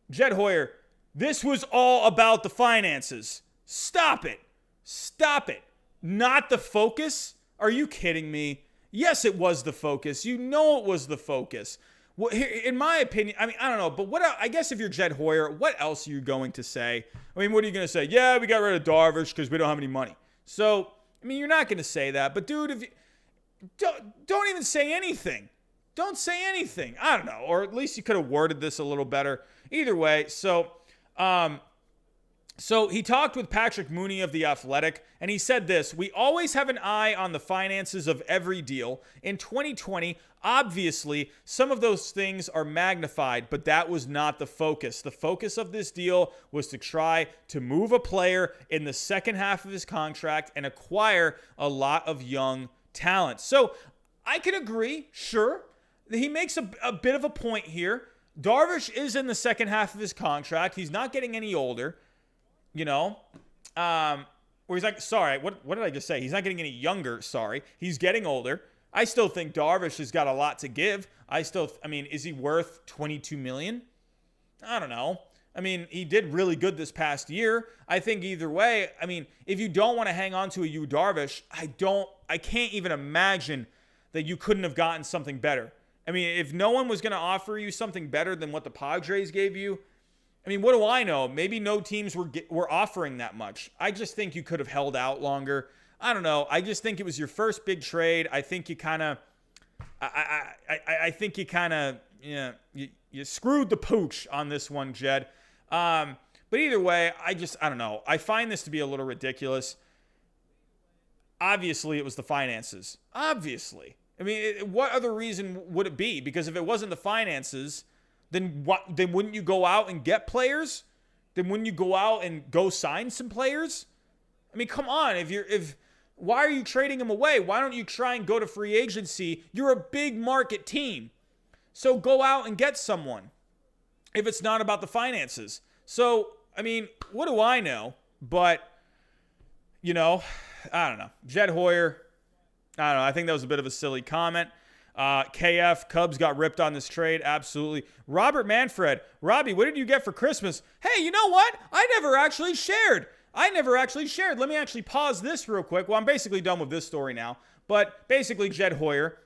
Speaker 1: Jed Hoyer, this was all about the finances. Stop it. Stop it. Not the focus? Are you kidding me? Yes, it was the focus. You know it was the focus. Well, in my opinion, I mean, I don't know, but what? I guess if you're Jed Hoyer, what else are you going to say? I mean, what are you going to say? Yeah, we got rid of Darvish because we don't have any money. So, I mean, you're not going to say that. But, dude, if you, don't even say anything. Don't say anything. I don't know. Or at least you could have worded this a little better. Either way, so he talked with Patrick Mooney of The Athletic, and he said this: we always have an eye on the finances of every deal. In 2020, obviously, some of those things are magnified, but that was not the focus. The focus of this deal was to try to move a player in the second half of his contract and acquire a lot of young talent. So I can agree, sure. He makes a bit of a point here. Darvish is in the second half of his contract. He's not getting any older. You know, or he's like, sorry, what did I just say? He's not getting any younger, sorry. He's getting older. I still think Darvish has got a lot to give. I mean, is he worth $22 million? I don't know. I mean, he did really good this past year. I think either way, I mean, if you don't want to hang on to a Yu Darvish, I can't even imagine that you couldn't have gotten something better. I mean, if no one was going to offer you something better than what the Padres gave you, I mean, what do I know? Maybe no teams were offering that much. I just think you could have held out longer. I don't know. I just think it was your first big trade. I think you kind of, I think you kind of, you screwed the pooch on this one, Jed. But either way, I don't know. I find this to be a little ridiculous. Obviously, it was the finances. Obviously. I mean, what other reason would it be? Because if it wasn't the finances, then wouldn't you go out and get players? Then wouldn't you go out and go sign some players? I mean, come on. Why are you trading him away? Why don't you try and go to free agency? You're a big market team. So go out and get someone if it's not about the finances. So, I mean, what do I know? But, I don't know. Jed Hoyer, I don't know. I think that was a bit of a silly comment. KF, Cubs got ripped on this trade. Absolutely. Robert Manfred. Robbie, what did you get for Christmas? Hey, you know what? I never actually shared. Let me actually pause this real quick. Well, I'm basically done with this story now. But basically, Jed Hoyer.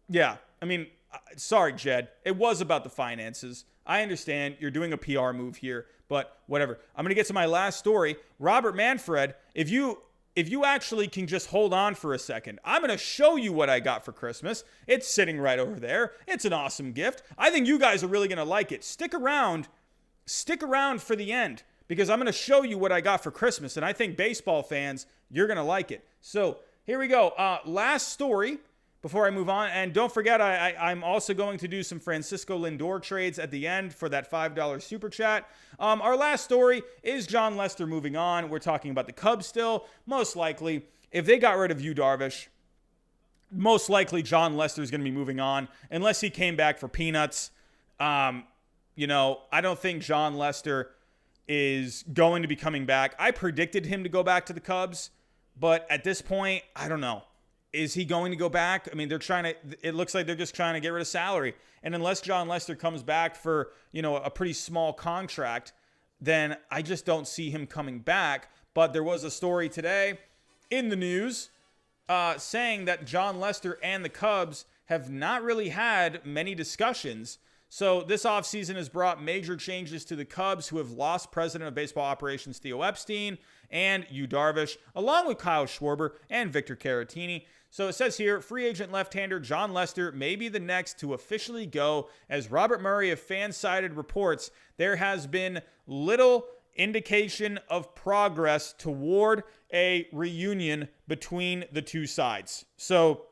Speaker 1: Yeah, I mean, sorry, Jed. It was about the finances. I understand you're doing a PR move here, but whatever. I'm going to get to my last story. Robert Manfred, if you actually can just hold on for a second, I'm going to show you what I got for Christmas. It's sitting right over there. It's an awesome gift. I think you guys are really going to like it. Stick around for the end because I'm going to show you what I got for Christmas. And I think baseball fans, you're going to like it. So here we go. Last story before I move on. And don't forget, I'm also going to do some Francisco Lindor trades at the end for that $5 super chat. Our last story is John Lester moving on. We're talking about the Cubs still. Most likely, if they got rid of Yu Darvish, most likely John Lester is going to be moving on unless he came back for peanuts. I don't think John Lester is going to be coming back. I predicted him to go back to the Cubs, but at this point, I don't know. Is he going to go back? I mean, it looks like they're just trying to get rid of salary. And unless John Lester comes back for, a pretty small contract, then I just don't see him coming back. But there was a story today in the news saying that John Lester and the Cubs have not really had many discussions. So this offseason has brought major changes to the Cubs, who have lost president of baseball operations Theo Epstein and Yu Darvish, along with Kyle Schwarber and Victor Caratini. So it says here, free agent left-hander Jon Lester may be the next to officially go. As Robert Murray of Fansided reports, there has been little indication of progress toward a reunion between the two sides. So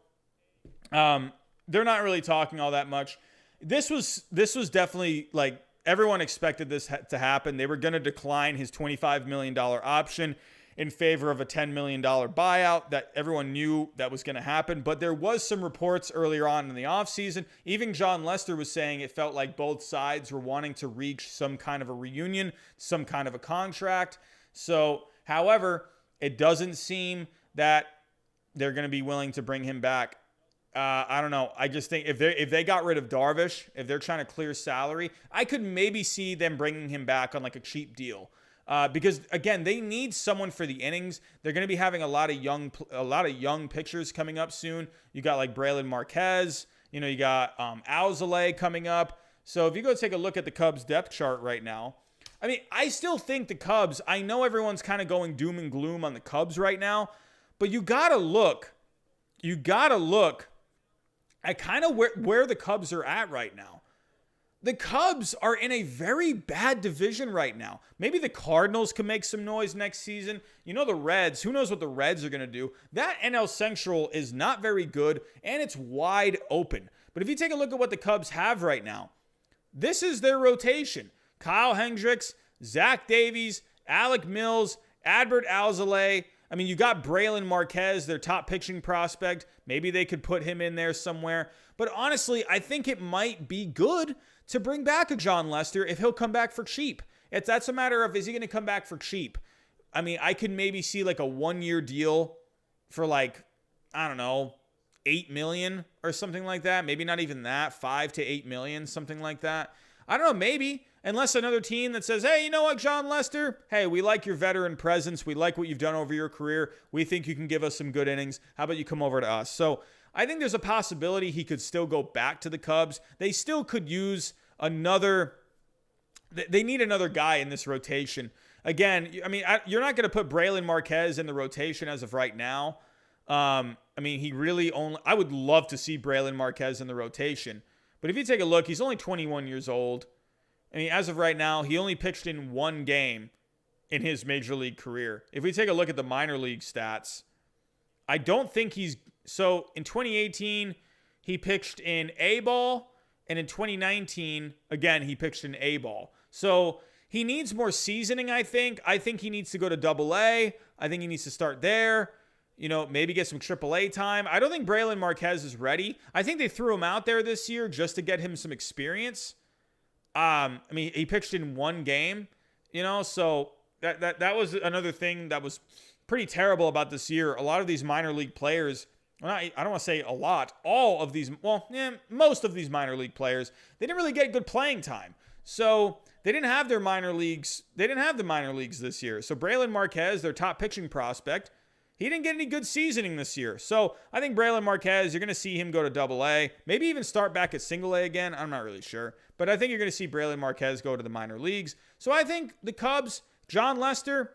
Speaker 1: they're not really talking all that much. This was definitely, like, everyone expected this to happen. They were going to decline his $25 million option in favor of a $10 million buyout. That everyone knew that was going to happen. But there was some reports earlier on in the offseason. Even Jon Lester was saying it felt like both sides were wanting to reach some kind of a reunion, some kind of a contract. So, however, it doesn't seem that they're going to be willing to bring him back. I don't know. I just think if they got rid of Darvish, if they're trying to clear salary, I could maybe see them bringing him back on like a cheap deal. Because again, they need someone for the innings. They're going to be having a lot of young pitchers coming up soon. You got like Braylon Marquez. You got Alzolay coming up. So if you go take a look at the Cubs depth chart right now, I mean, I still think the Cubs. I know everyone's kind of going doom and gloom on the Cubs right now, but you gotta look. At kind of where the Cubs are at right now. The Cubs are in a very bad division right now. Maybe the Cardinals can make some noise next season. The Reds, who knows what the Reds are going to do. That NL Central is not very good, and it's wide open. But if you take a look at what the Cubs have right now, this is their rotation. Kyle Hendricks, Zach Davies, Alec Mills, Adbert Alzolay. I mean, you got Braylon Marquez, their top pitching prospect. Maybe they could put him in there somewhere. But honestly, I think it might be good to bring back a Jon Lester if he'll come back for cheap. That's a matter of, is he going to come back for cheap? I mean, I could maybe see like a 1-year deal for like, I don't know, $8 million or something like that. Maybe not even that, $5 to $8 million, something like that. I don't know, maybe. Unless another team that says, hey, you know what, Jon Lester? Hey, we like your veteran presence. We like what you've done over your career. We think you can give us some good innings. How about you come over to us? So I think there's a possibility he could still go back to the Cubs. They still could use they need another guy in this rotation. Again, I mean, you're not going to put Braylon Marquez in the rotation as of right now. I mean, I would love to see Braylon Marquez in the rotation. But if you take a look, he's only 21 years old. I mean, as of right now, he only pitched in one game in his major league career. If we take a look at the minor league stats, I don't think so in 2018, he pitched in A ball, and in 2019, again, he pitched in A ball. So he needs more seasoning, I think. I think he needs to go to AA. I think he needs to start there. Maybe get some AAA time. I don't think Braylon Marquez is ready. I think they threw him out there this year just to get him some experience. I mean, he pitched in one game, so that was another thing that was pretty terrible about this year. A lot of these minor league players, I don't want to say a lot, most of these minor league players, they didn't really get good playing time. So they didn't have their minor leagues. They didn't have the minor leagues this year. So Braylon Marquez, their top pitching prospect, he didn't get any good seasoning this year. So I think Braylon Marquez, you're going to see him go to AA, maybe even start back at single A again. I'm not really sure. But I think you're going to see Braylon Marquez go to the minor leagues. So I think the Cubs, Jon Lester,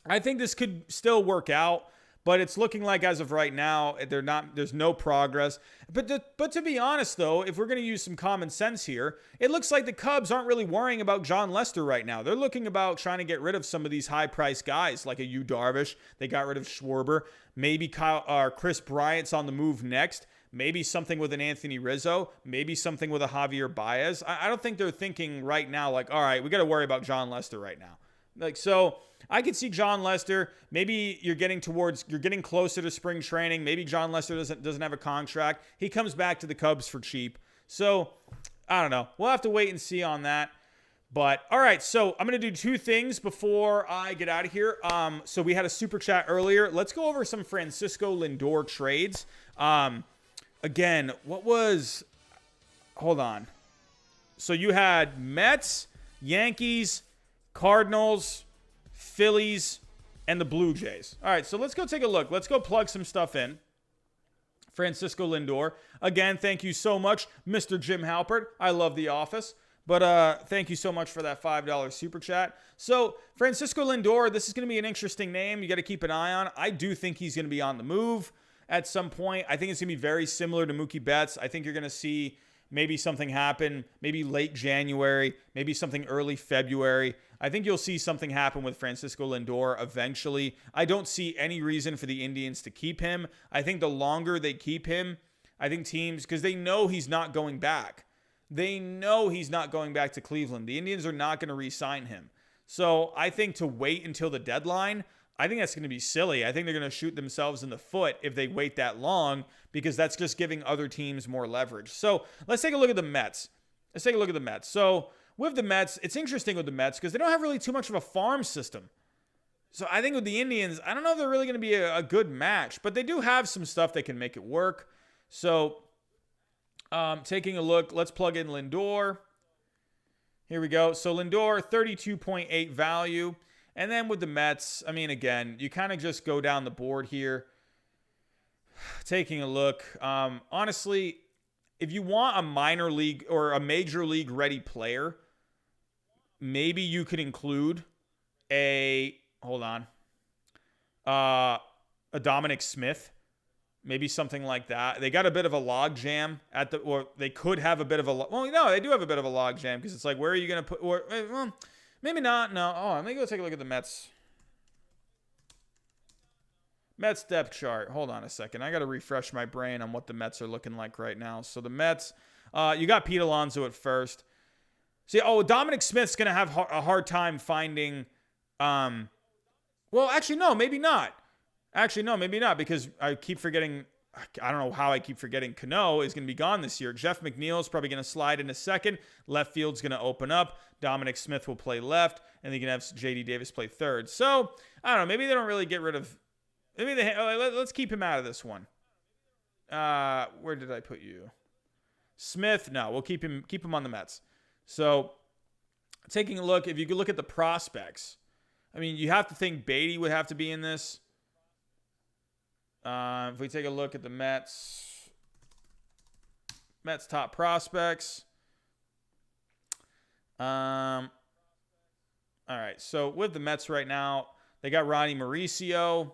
Speaker 1: I think this could still work out. But it's looking like as of right now, there's no progress. But to be honest, though, if we're going to use some common sense here, it looks like the Cubs aren't really worrying about Jon Lester right now. They're looking about trying to get rid of some of these high-priced guys, like a Yu Darvish. They got rid of Schwarber. Maybe Chris Bryant's on the move next. Maybe something with an Anthony Rizzo. Maybe something with a Javier Baez. I don't think they're thinking right now like, all right, we got to worry about Jon Lester right now. So I could see Jon Lester. Maybe you're getting closer to spring training. Maybe Jon Lester doesn't have a contract. He comes back to the Cubs for cheap. So I don't know. We'll have to wait and see on that. But all right, so I'm going to do two things before I get out of here. So we had a super chat earlier. Let's go over some Francisco Lindor trades. Again, hold on. So you had Mets, Yankees, Cardinals, Phillies, and the Blue Jays. All right, so let's go take a look. Let's go plug some stuff in. Francisco Lindor. Again, thank you so much, Mr. Jim Halpert. I love The Office. But thank you so much for that $5 super chat. So Francisco Lindor, this is going to be an interesting name. You got to keep an eye on. I do think he's going to be on the move at some point. I think it's going to be very similar to Mookie Betts. I think you're going to see maybe something happen, maybe late January, maybe something early February. I think you'll see something happen with Francisco Lindor eventually. I don't see any reason for the Indians to keep him. I think the longer they keep him, I think teams, because they know he's not going back. They know he's not going back to Cleveland. The Indians are not going to re-sign him. So I think to wait until the deadline, I think that's going to be silly. I think they're going to shoot themselves in the foot if they wait that long, because that's just giving other teams more leverage. So let's take a look at the Mets. So with the Mets, it's interesting with the Mets because they don't have really too much of a farm system. So I think with the Indians, I don't know if they're really going to be a good match, but they do have some stuff that can make it work. So taking a look, let's plug in Lindor. Here we go. So Lindor, 32.8 value. And then with the Mets, I mean, again, you kind of just go down the board here. Taking a look. Honestly, if you want a minor league or a major league ready player, maybe you could include a Dominic Smith. Maybe something like that. They got a bit of a log jam or they could have a bit of a, they do have a bit of a log jam because it's like, where are you going to put, well, maybe not. No. Oh, let me go take a look at the Mets. Mets depth chart. Hold on a second. I got to refresh my brain on what the Mets are looking like right now. So the Mets, you got Pete Alonso at first. See, Dominic Smith's going to have a hard time finding, actually, no, maybe not. Actually, no, maybe not, because I keep forgetting. I don't know how I keep forgetting Cano is going to be gone this year. Jeff McNeil is probably going to slide in a second. Left field's going to open up. Dominic Smith will play left, and they can have J.D. Davis play third. So, I don't know. Maybe they don't really get rid of. Let's keep him out of this one. Where did I put you? Smith, no, we'll keep him on the Mets. So, taking a look, if you could look at the prospects, I mean, you have to think Beatty would have to be in this. If we take a look at the Mets top prospects. All right. So with the Mets right now, they got Ronnie Mauricio.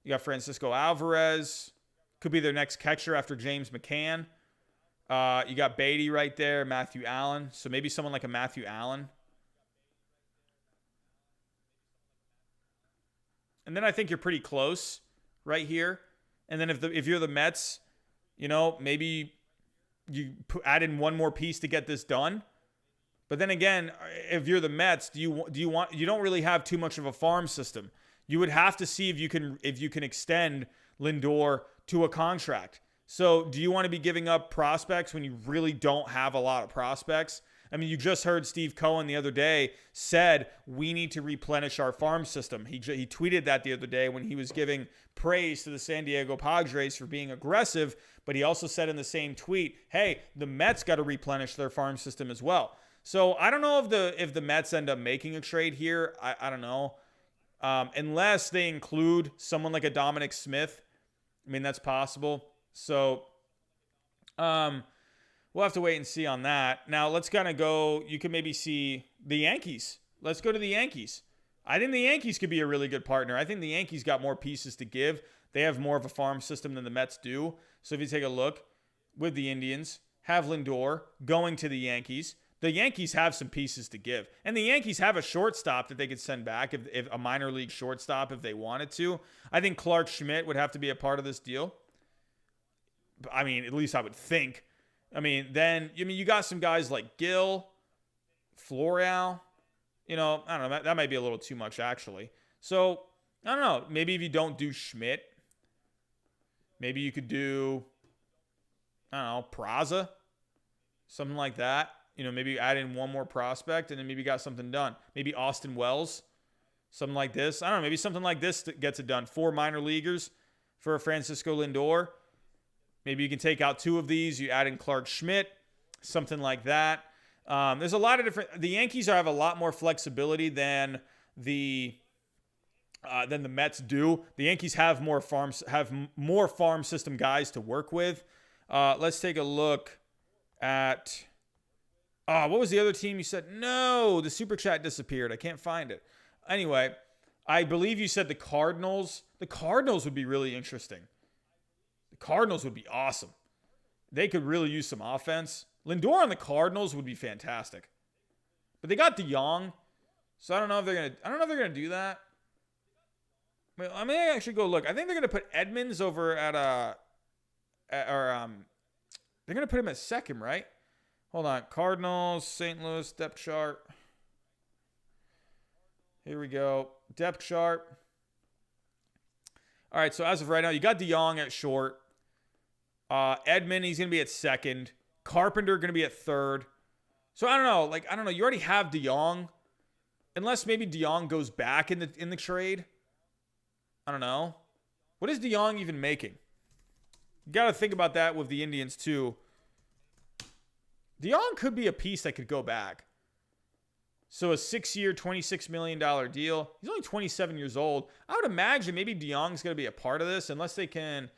Speaker 1: You got Francisco Alvarez. Could be their next catcher after James McCann. You got Beatty right there, Matthew Allen. So maybe someone like a Matthew Allen. And then I think you're pretty close right here. And then if you're the Mets, maybe you add in one more piece to get this done. But then again, if you're the Mets, you don't really have too much of a farm system. You would have to see if you can extend Lindor to a contract. So do you want to be giving up prospects when you really don't have a lot of prospects? I mean, you just heard Steve Cohen the other day said we need to replenish our farm system. He tweeted that the other day when he was giving praise to the San Diego Padres for being aggressive, but he also said in the same tweet, hey, the Mets got to replenish their farm system as well. So I don't know if the Mets end up making a trade here. I don't know. Unless they include someone like a Dominic Smith. I mean, that's possible. So we'll have to wait and see on that. Now, let's kind of go. You can maybe see the Yankees. Let's go to the Yankees. I think the Yankees could be a really good partner. I think the Yankees got more pieces to give. They have more of a farm system than the Mets do. So if you take a look with the Indians, have Lindor going to the Yankees. The Yankees have some pieces to give. And the Yankees have a shortstop that they could send back, if a minor league shortstop if they wanted to. I think Clark Schmidt would have to be a part of this deal. I mean, at least I would think. You got some guys like Gill, Florial. I don't know. That might be a little too much, actually. So, I don't know. Maybe if you don't do Schmidt, maybe you could do, Peraza. Something like that. Maybe add in one more prospect and then maybe got something done. Maybe Austin Wells. Something like this. I don't know. Maybe something like this gets it done. 4 minor leaguers for Francisco Lindor. Maybe you can take out 2 of these. You add in Clark Schmidt, something like that. There's a lot of different. The Yankees have a lot more flexibility than the than the Mets do. The Yankees have more farm system guys to work with. Let's take a look at what was the other team you said? No, the super chat disappeared. I can't find it. Anyway, I believe you said the Cardinals. The Cardinals would be really interesting. The Cardinals would be awesome. They could really use some offense. Lindor on the Cardinals would be fantastic. But they got DeYoung, so I don't know if they're gonna do that. I may actually go look. I think they're gonna put Edmonds over they're gonna put him at second, right? Hold on. Cardinals, St. Louis, depth chart. Here we go. Depth chart. All right, so as of right now, you got DeYoung at short. Edmund, he's going to be at second. Carpenter going to be at third. So I don't know. You already have DeYoung. Unless maybe DeYoung goes back in the trade. I don't know. What is DeYoung even making? You got to think about that with the Indians too. DeYoung could be a piece that could go back. So a 6-year, $26 million deal. He's only 27 years old. I would imagine maybe DeYoung's going to be a part of this unless they can.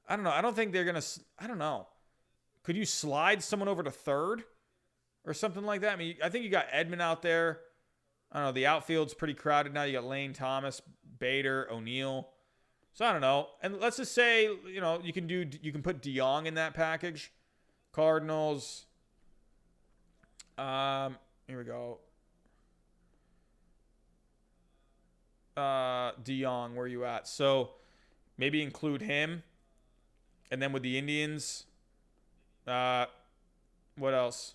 Speaker 1: I don't know. I don't think they're going to. I don't know. Could you slide someone over to third or something like that? I mean, I think you got Edmund out there. I don't know. The outfield's pretty crowded now. You got Lane Thomas, Bader, O'Neill. So I don't know. And let's just say, you can put DeYoung in that package. Cardinals. Here we go. DeYoung, where are you at? So maybe include him. And then with the Indians, what else?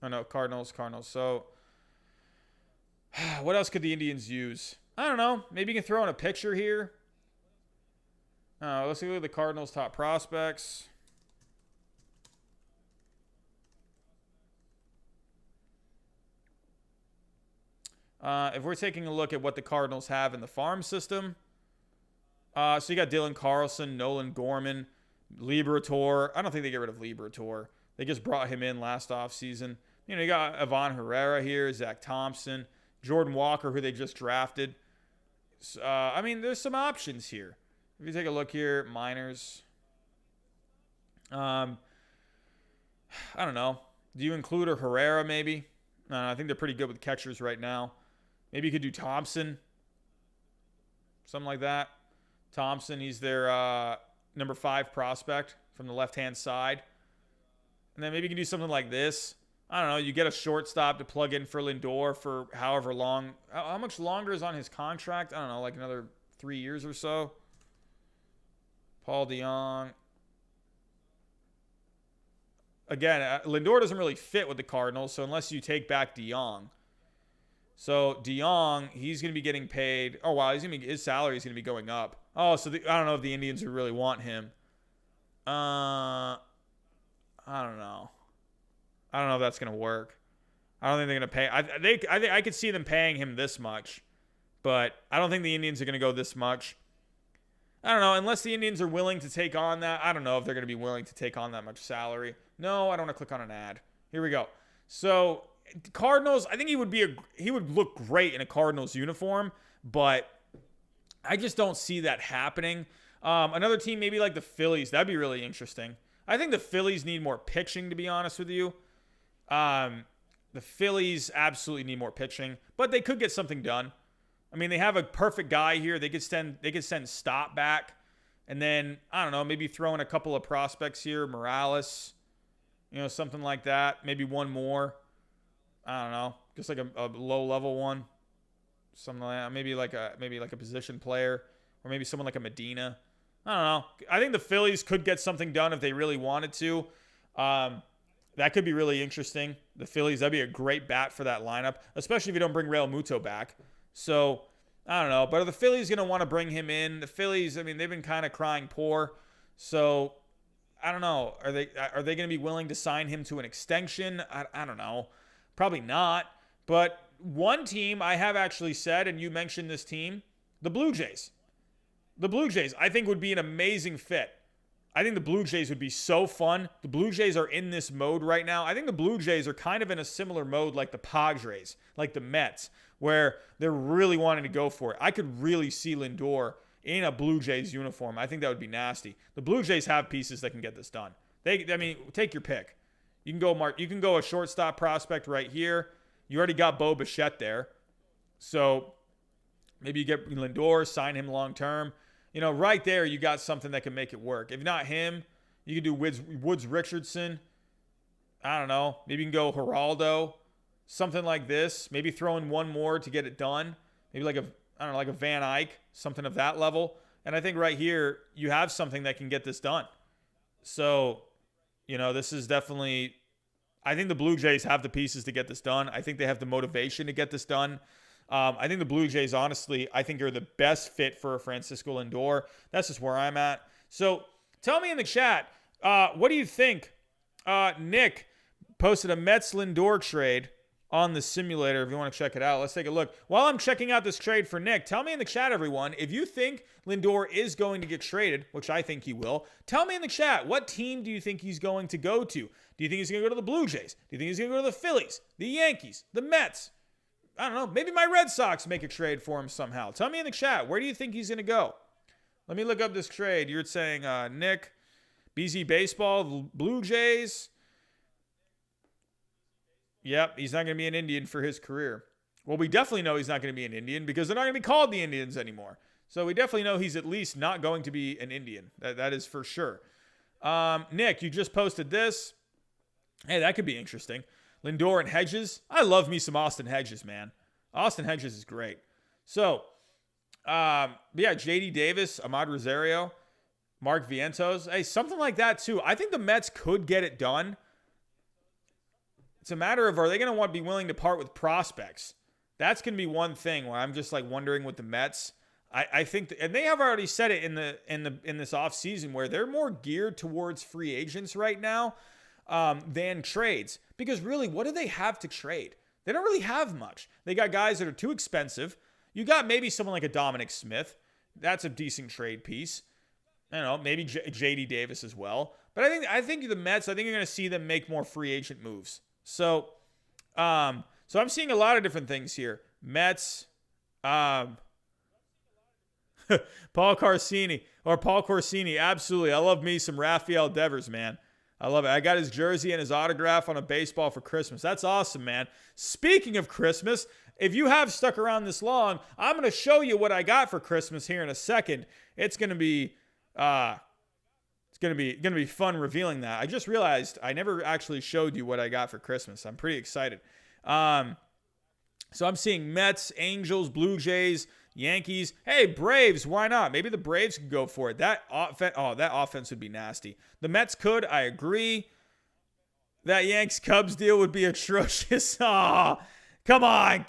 Speaker 1: Oh no, Cardinals. So what else could the Indians use? I don't know. Maybe you can throw in a picture here. Let's look at the Cardinals' top prospects. If we're taking a look at what the Cardinals have in the farm system, so you got Dylan Carlson, Nolan Gorman, Liberatore. I don't think they get rid of Liberatore. They just brought him in last offseason. You got Ivan Herrera here, Zach Thompson, Jordan Walker, who they just drafted. I mean, there's some options here. If you take a look here, minors. I don't know. Do you include a Herrera maybe? I think they're pretty good with catchers right now. Maybe you could do Thompson. Something like that. Thompson, he's their number 5 prospect from the left-hand side. And then maybe you can do something like this. I don't know. You get a shortstop to plug in for Lindor for however long. How much longer is on his contract? I don't know, like another 3 years or so. Paul DeYoung. Again, Lindor doesn't really fit with the Cardinals, so unless you take back DeYoung. So DeYoung, he's going to be getting paid. Oh, wow. His salary is going to be going up. Oh, so I don't know if the Indians would really want him. I don't know. I don't know if that's going to work. I don't think they're going to pay. I could see them paying him this much, but I don't think the Indians are going to go this much. I don't know. Unless the Indians are willing to take on that. I don't know if they're going to be willing to take on that much salary. No, I don't want to click on an ad. Here we go. So Cardinals, I think he would look great in a Cardinals uniform, but I just don't see that happening. Another team, maybe like the Phillies, that'd be really interesting. I think the Phillies need more pitching, to be honest with you. The Phillies absolutely need more pitching, but they could get something done. I mean, they have a perfect guy here. They could send Stott back, and then I don't know, maybe throw in a couple of prospects here, Morales, something like that. Maybe one more. I don't know, just like a low level one, something like that. Maybe like a position player, or maybe someone like a Medina. I don't know. I think the Phillies could get something done if they really wanted to. That could be really interesting. The Phillies, that'd be a great bat for that lineup, especially if you don't bring Real Muto back. So I don't know, but are the Phillies going to want to bring him in? The Phillies, I mean, they've been kind of crying poor, so I don't know. Are they going to be willing to sign him to an extension? I don't know. Probably not. But one team I have actually said, and you mentioned this team, the Blue Jays. The Blue Jays, I think, would be an amazing fit. I think the Blue Jays would be so fun. The Blue Jays are in this mode right now. I think the Blue Jays are kind of in a similar mode like the Padres, like the Mets, where they're really wanting to go for it. I could really see Lindor in a Blue Jays uniform. I think that would be nasty. The Blue Jays have pieces that can get this done. Take your pick. You can go a shortstop prospect right here. You already got Bo Bichette there. So maybe you get Lindor, sign him long term. Right there, you got something that can make it work. If not him, you can do Woods Richardson. I don't know. Maybe you can go Geraldo. Something like this. Maybe throw in one more to get it done. Maybe like a Van Eyck, something of that level. And I think right here, you have something that can get this done. So, this is definitely, I think the Blue Jays have the pieces to get this done. I think they have the motivation to get this done. I think the Blue Jays, honestly, I think are the best fit for Francisco Lindor. That's just where I'm at. So tell me in the chat, what do you think? Nick posted a Mets Lindor trade on the simulator. If you want to check it out, let's take a look. While I'm checking out this trade for Nick, tell me in the chat, everyone, if you think Lindor is going to get traded, which I think he will, tell me in the chat, what team do you think he's going to go to? Do you think he's going to go to the Blue Jays? Do you think he's going to go to the Phillies, the Yankees, the Mets? I don't know. Maybe my Red Sox make a trade for him somehow. Tell me in the chat, where do you think he's going to go? Let me look up this trade. You're saying Nick, BZ Baseball, Blue Jays. Yep, he's not going to be an Indian for his career. Well, we definitely know he's not going to be an Indian because they're not going to be called the Indians anymore. So we definitely know he's at least not going to be an Indian. That is for sure. Nick, you just posted this. Hey, that could be interesting. Lindor and Hedges. I love me some Austin Hedges, man. Austin Hedges is great. So, J.D. Davis, Ahmad Rosario, Mark Vientos. Hey, something like that too. I think the Mets could get it done. It's a matter of, are they going to be willing to part with prospects? That's going to be one thing where I'm just like wondering with the Mets. I think, and they have already said it in this offseason where they're more geared towards free agents right now than trades. Because really, what do they have to trade? They don't really have much. They got guys that are too expensive. You got maybe someone like a Dominic Smith. That's a decent trade piece. I don't know, maybe J.D. Davis as well. But I think the Mets, I think you're going to see them make more free agent moves. So I'm seeing a lot of different things here. Mets, Paul Corsini. Absolutely. I love me some Rafael Devers, man. I love it. I got his jersey and his autograph on a baseball for Christmas. That's awesome, man. Speaking of Christmas, if you have stuck around this long, I'm going to show you what I got for Christmas here in a second. It's going to be fun revealing that. I just realized I never actually showed you what I got for Christmas. I'm pretty excited. So I'm seeing Mets, Angels, Blue Jays, Yankees. Hey, Braves, why not? Maybe the Braves could go for it. That offense would be nasty. The Mets could, I agree. That Yanks-Cubs deal would be atrocious. Oh, come on.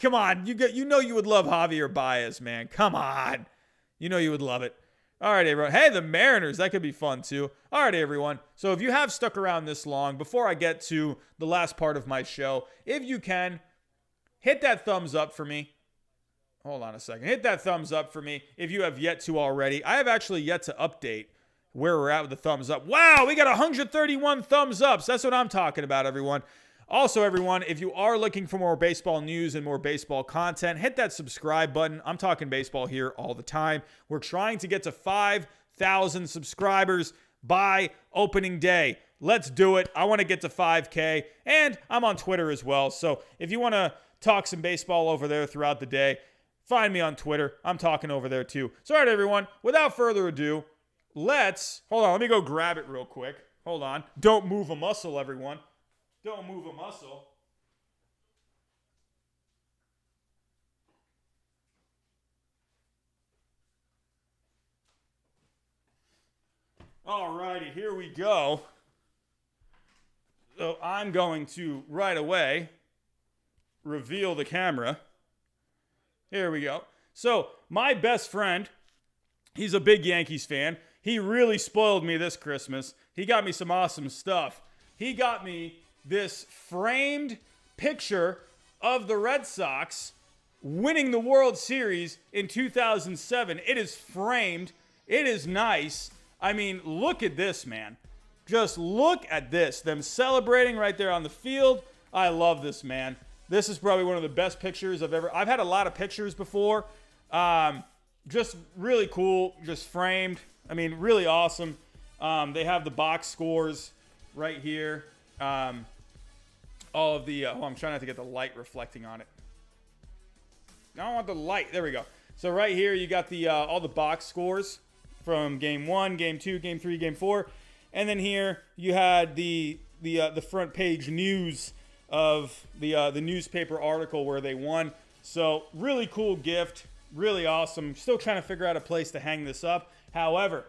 Speaker 1: You know you would love Javier Baez, man. Come on. You know you would love it. All right, everyone. Hey, the Mariners. That could be fun, too. All right, everyone. So if you have stuck around this long, before I get to the last part of my show, if you can, hit that thumbs up for me. Hold on a second. Hit that thumbs up for me if you have yet to already. I have actually yet to update where we're at with the thumbs up. Wow, we got 131 thumbs ups. That's what I'm talking about, everyone. Also, everyone, if you are looking for more baseball news and more baseball content, hit that subscribe button. I'm talking baseball here all the time. We're trying to get to 5,000 subscribers by opening day. Let's do it. I want to get to 5K, and I'm on Twitter as well. So if you want to talk some baseball over there throughout the day, find me on Twitter. I'm talking over there too. So, all right, everyone, without further ado, hold on. Let me go grab it real quick. Hold on. Don't move a muscle, everyone. Don't move a muscle. All righty, here we go. So I'm going to right away reveal the camera. Here we go. So my best friend, he's a big Yankees fan. He really spoiled me this Christmas. He got me some awesome stuff. He got me this framed picture of the Red Sox winning the World Series in 2007. It is framed. It is nice. I mean, look at this, man. Just look at this. Them celebrating right there on the field. I love this, man. This is probably one of the best pictures I've had a lot of pictures before. Just really cool, just framed. I mean, really awesome. They have the box scores right here. All of the, I'm trying not to get the light reflecting on it. I don't want the light. There we go. So right here, you got the all the box scores from game 1, game 2, game 3, game 4. And then here you had the front page news of the newspaper article where they won. So really cool gift, really awesome. Still trying to figure out a place to hang this up. However,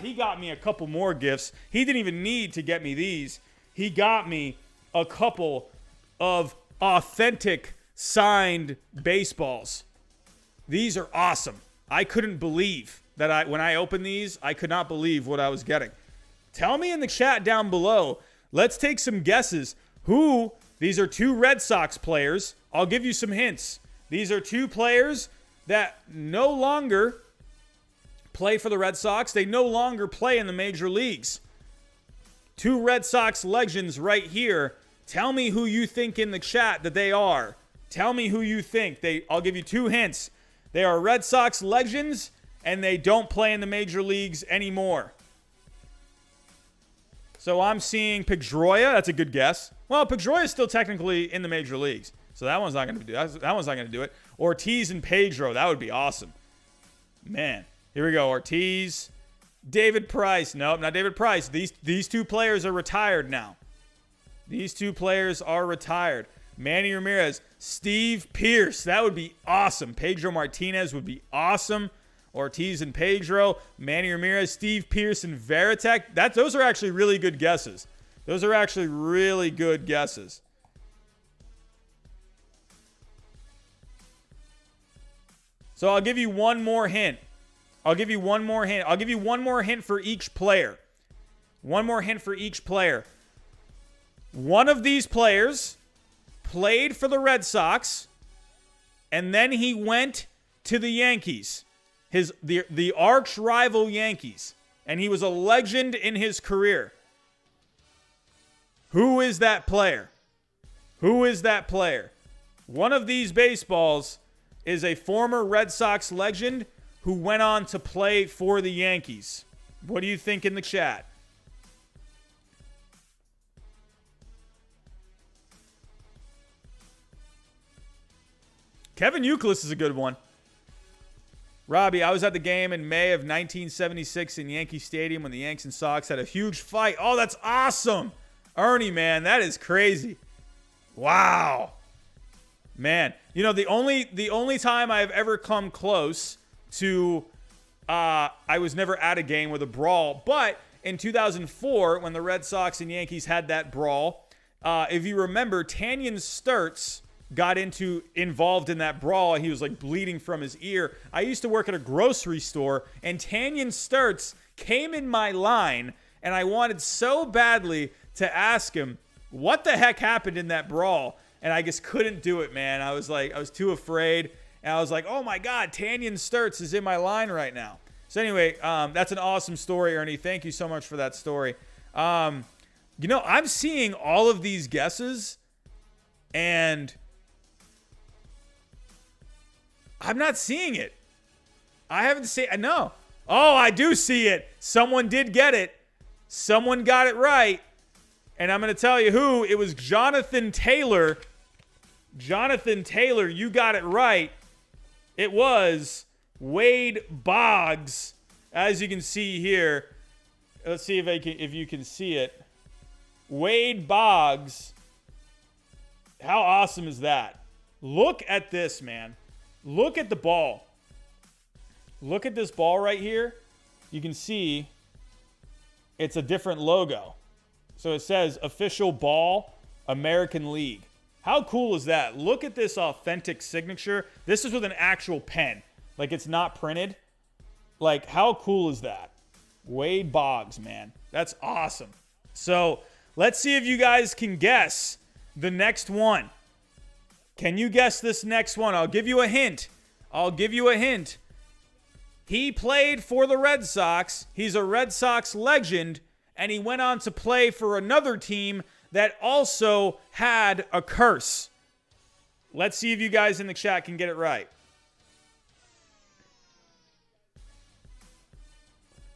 Speaker 1: he got me a couple more gifts. He didn't even need to get me these. He got me a couple of authentic signed baseballs. These are awesome. I couldn't believe that when I opened these, I could not believe what I was getting. Tell me in the chat down below. Let's take some guesses. These are 2 Red Sox players. I'll give you some hints. These are 2 players that no longer play for the Red Sox. They no longer play in the major leagues. 2 Red Sox legends right here. Tell me who you think in the chat that they are. Tell me who you think. I'll give you 2 hints. They are Red Sox legends, and they don't play in the major leagues anymore. So I'm seeing Pedroia. That's a good guess. Well, Pedroia is still technically in the major leagues, so that one's not going to do that. That one's not going to do it. Ortiz and Pedro. That would be awesome. Man, here we go. Ortiz, David Price. Nope, not David Price. These 2 players are retired now. These 2 players are retired. Manny Ramirez, Steve Pearce. That would be awesome. Pedro Martinez would be awesome. Ortiz and Pedro, Manny Ramirez, Steve Pearce, and Veritek. Those are actually really good guesses. Those are actually really good guesses. So I'll give you one more hint. I'll give you one more hint for each player. One more hint for each player. One of these players played for the Red Sox, and then he went to the Yankees. The arch rival Yankees, and he was a legend in his career. Who is that player? Who is that player? One of these baseballs is a former Red Sox legend who went on to play for the Yankees. What do you think in the chat? Kevin Youkilis is a good one. Robbie, I was at the game in May of 1976 in Yankee Stadium when the Yanks and Sox had a huge fight. Oh, that's awesome. Ernie, man, that is crazy. Wow. Man, you know, the only time I've ever come close to, I was never at a game with a brawl, but in 2004, when the Red Sox and Yankees had that brawl, if you remember, Tanyan Sturtz got involved in that brawl. He was like bleeding from his ear. I used to work at a grocery store, and Tanyan Sturtz came in my line, and I wanted so badly to ask him what the heck happened in that brawl, and I just couldn't do it, man. I was too afraid, and I was like, oh my God, Tanyan Sturtz is in my line right now. So anyway, that's an awesome story, Ernie. Thank you so much for that story. I'm seeing all of these guesses, and I'm not seeing it. I haven't seen it. No. Oh, I do see it. Someone did get it. Someone got it right. And I'm going to tell you who. It was Jonathan Taylor. Jonathan Taylor, you got it right. It was Wade Boggs. As you can see here. Let's see if you can see it. Wade Boggs. How awesome is that? Look at this, man. Look at the ball. Look at this ball right here. You can see it's a different logo. So it says Official Ball, American League. How cool is that? Look at this authentic signature. This is with an actual pen. Like, it's not printed. Like, how cool is that? Wade Boggs, man. That's awesome. So let's see if you guys can guess the next one. Can you guess this next one? I'll give you a hint. He played for the Red Sox. He's a Red Sox legend, and he went on to play for another team that also had a curse. Let's see if you guys in the chat can get it right.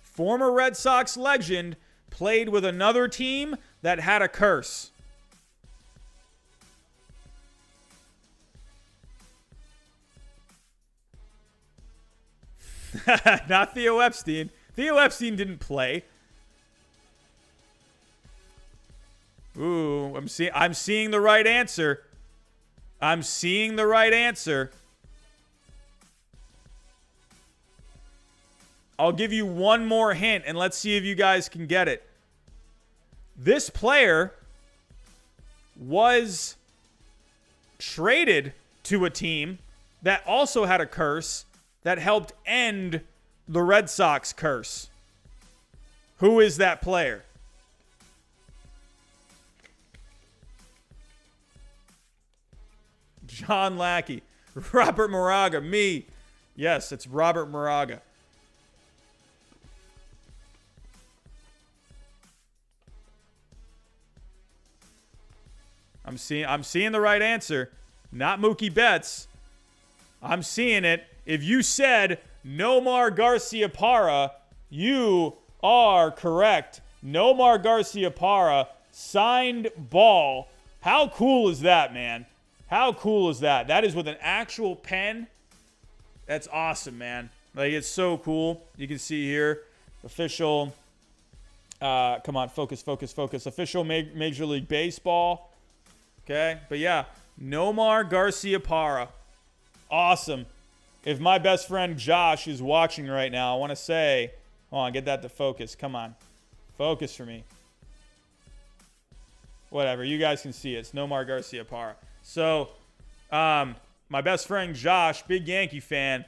Speaker 1: Former Red Sox legend played with another team that had a curse. Not Theo Epstein. Theo Epstein didn't play. Ooh, I'm seeing the right answer. I'm seeing the right answer. I'll give you one more hint, and let's see if you guys can get it. This player was traded to a team that also had a curse that helped end the Red Sox curse. Who is that player? John Lackey. Robert Moraga. Me. Yes, it's Robert Moraga. I'm seeing the right answer. Not Mookie Betts. I'm seeing it. If you said Nomar Garciaparra, you are correct. Nomar Garciaparra signed ball. How cool is that, man? How cool is that? That is with an actual pen. That's awesome, man. Like, it's so cool. You can see here, official. Come on, focus. Official Major League Baseball. Okay, but yeah, Nomar Garciaparra. Awesome. If my best friend Josh is watching right now, I want to say, hold on, get that to focus. Come on. Focus for me. Whatever, you guys can see it. It's Nomar Garciaparra. So, my best friend Josh, big Yankee fan,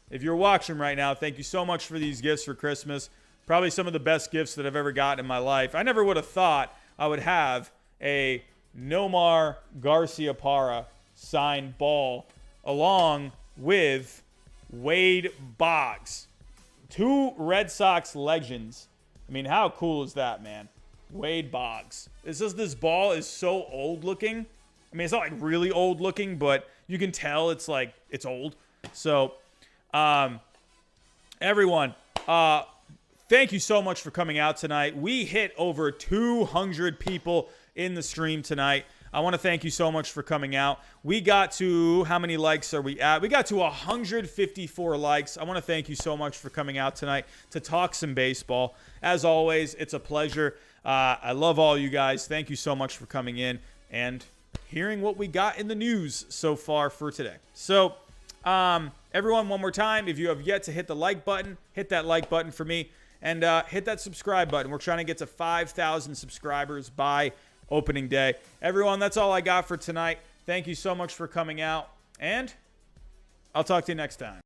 Speaker 1: if you're watching right now, thank you so much for these gifts for Christmas. Probably some of the best gifts that I've ever gotten in my life. I never would have thought I would have a Nomar Garciaparra signed ball along with Wade Boggs. Two Red Sox legends. I mean, how cool is that, man? Wade Boggs. This ball is so old looking. I mean, it's not like really old looking, but you can tell it's like it's old. So, everyone, thank you so much for coming out tonight. We hit over 200 people in the stream tonight. I want to thank you so much for coming out. We got to, how many likes are we at? We got to 154 likes. I want to thank you so much for coming out tonight to talk some baseball. As always, it's a pleasure. I love all you guys. Thank you so much for coming in and hearing what we got in the news so far for today. So, everyone, one more time, if you have yet to hit the like button, hit that like button for me, and hit that subscribe button. We're trying to get to 5,000 subscribers by opening day. Everyone, that's all I got for tonight. Thank you so much for coming out, and I'll talk to you next time.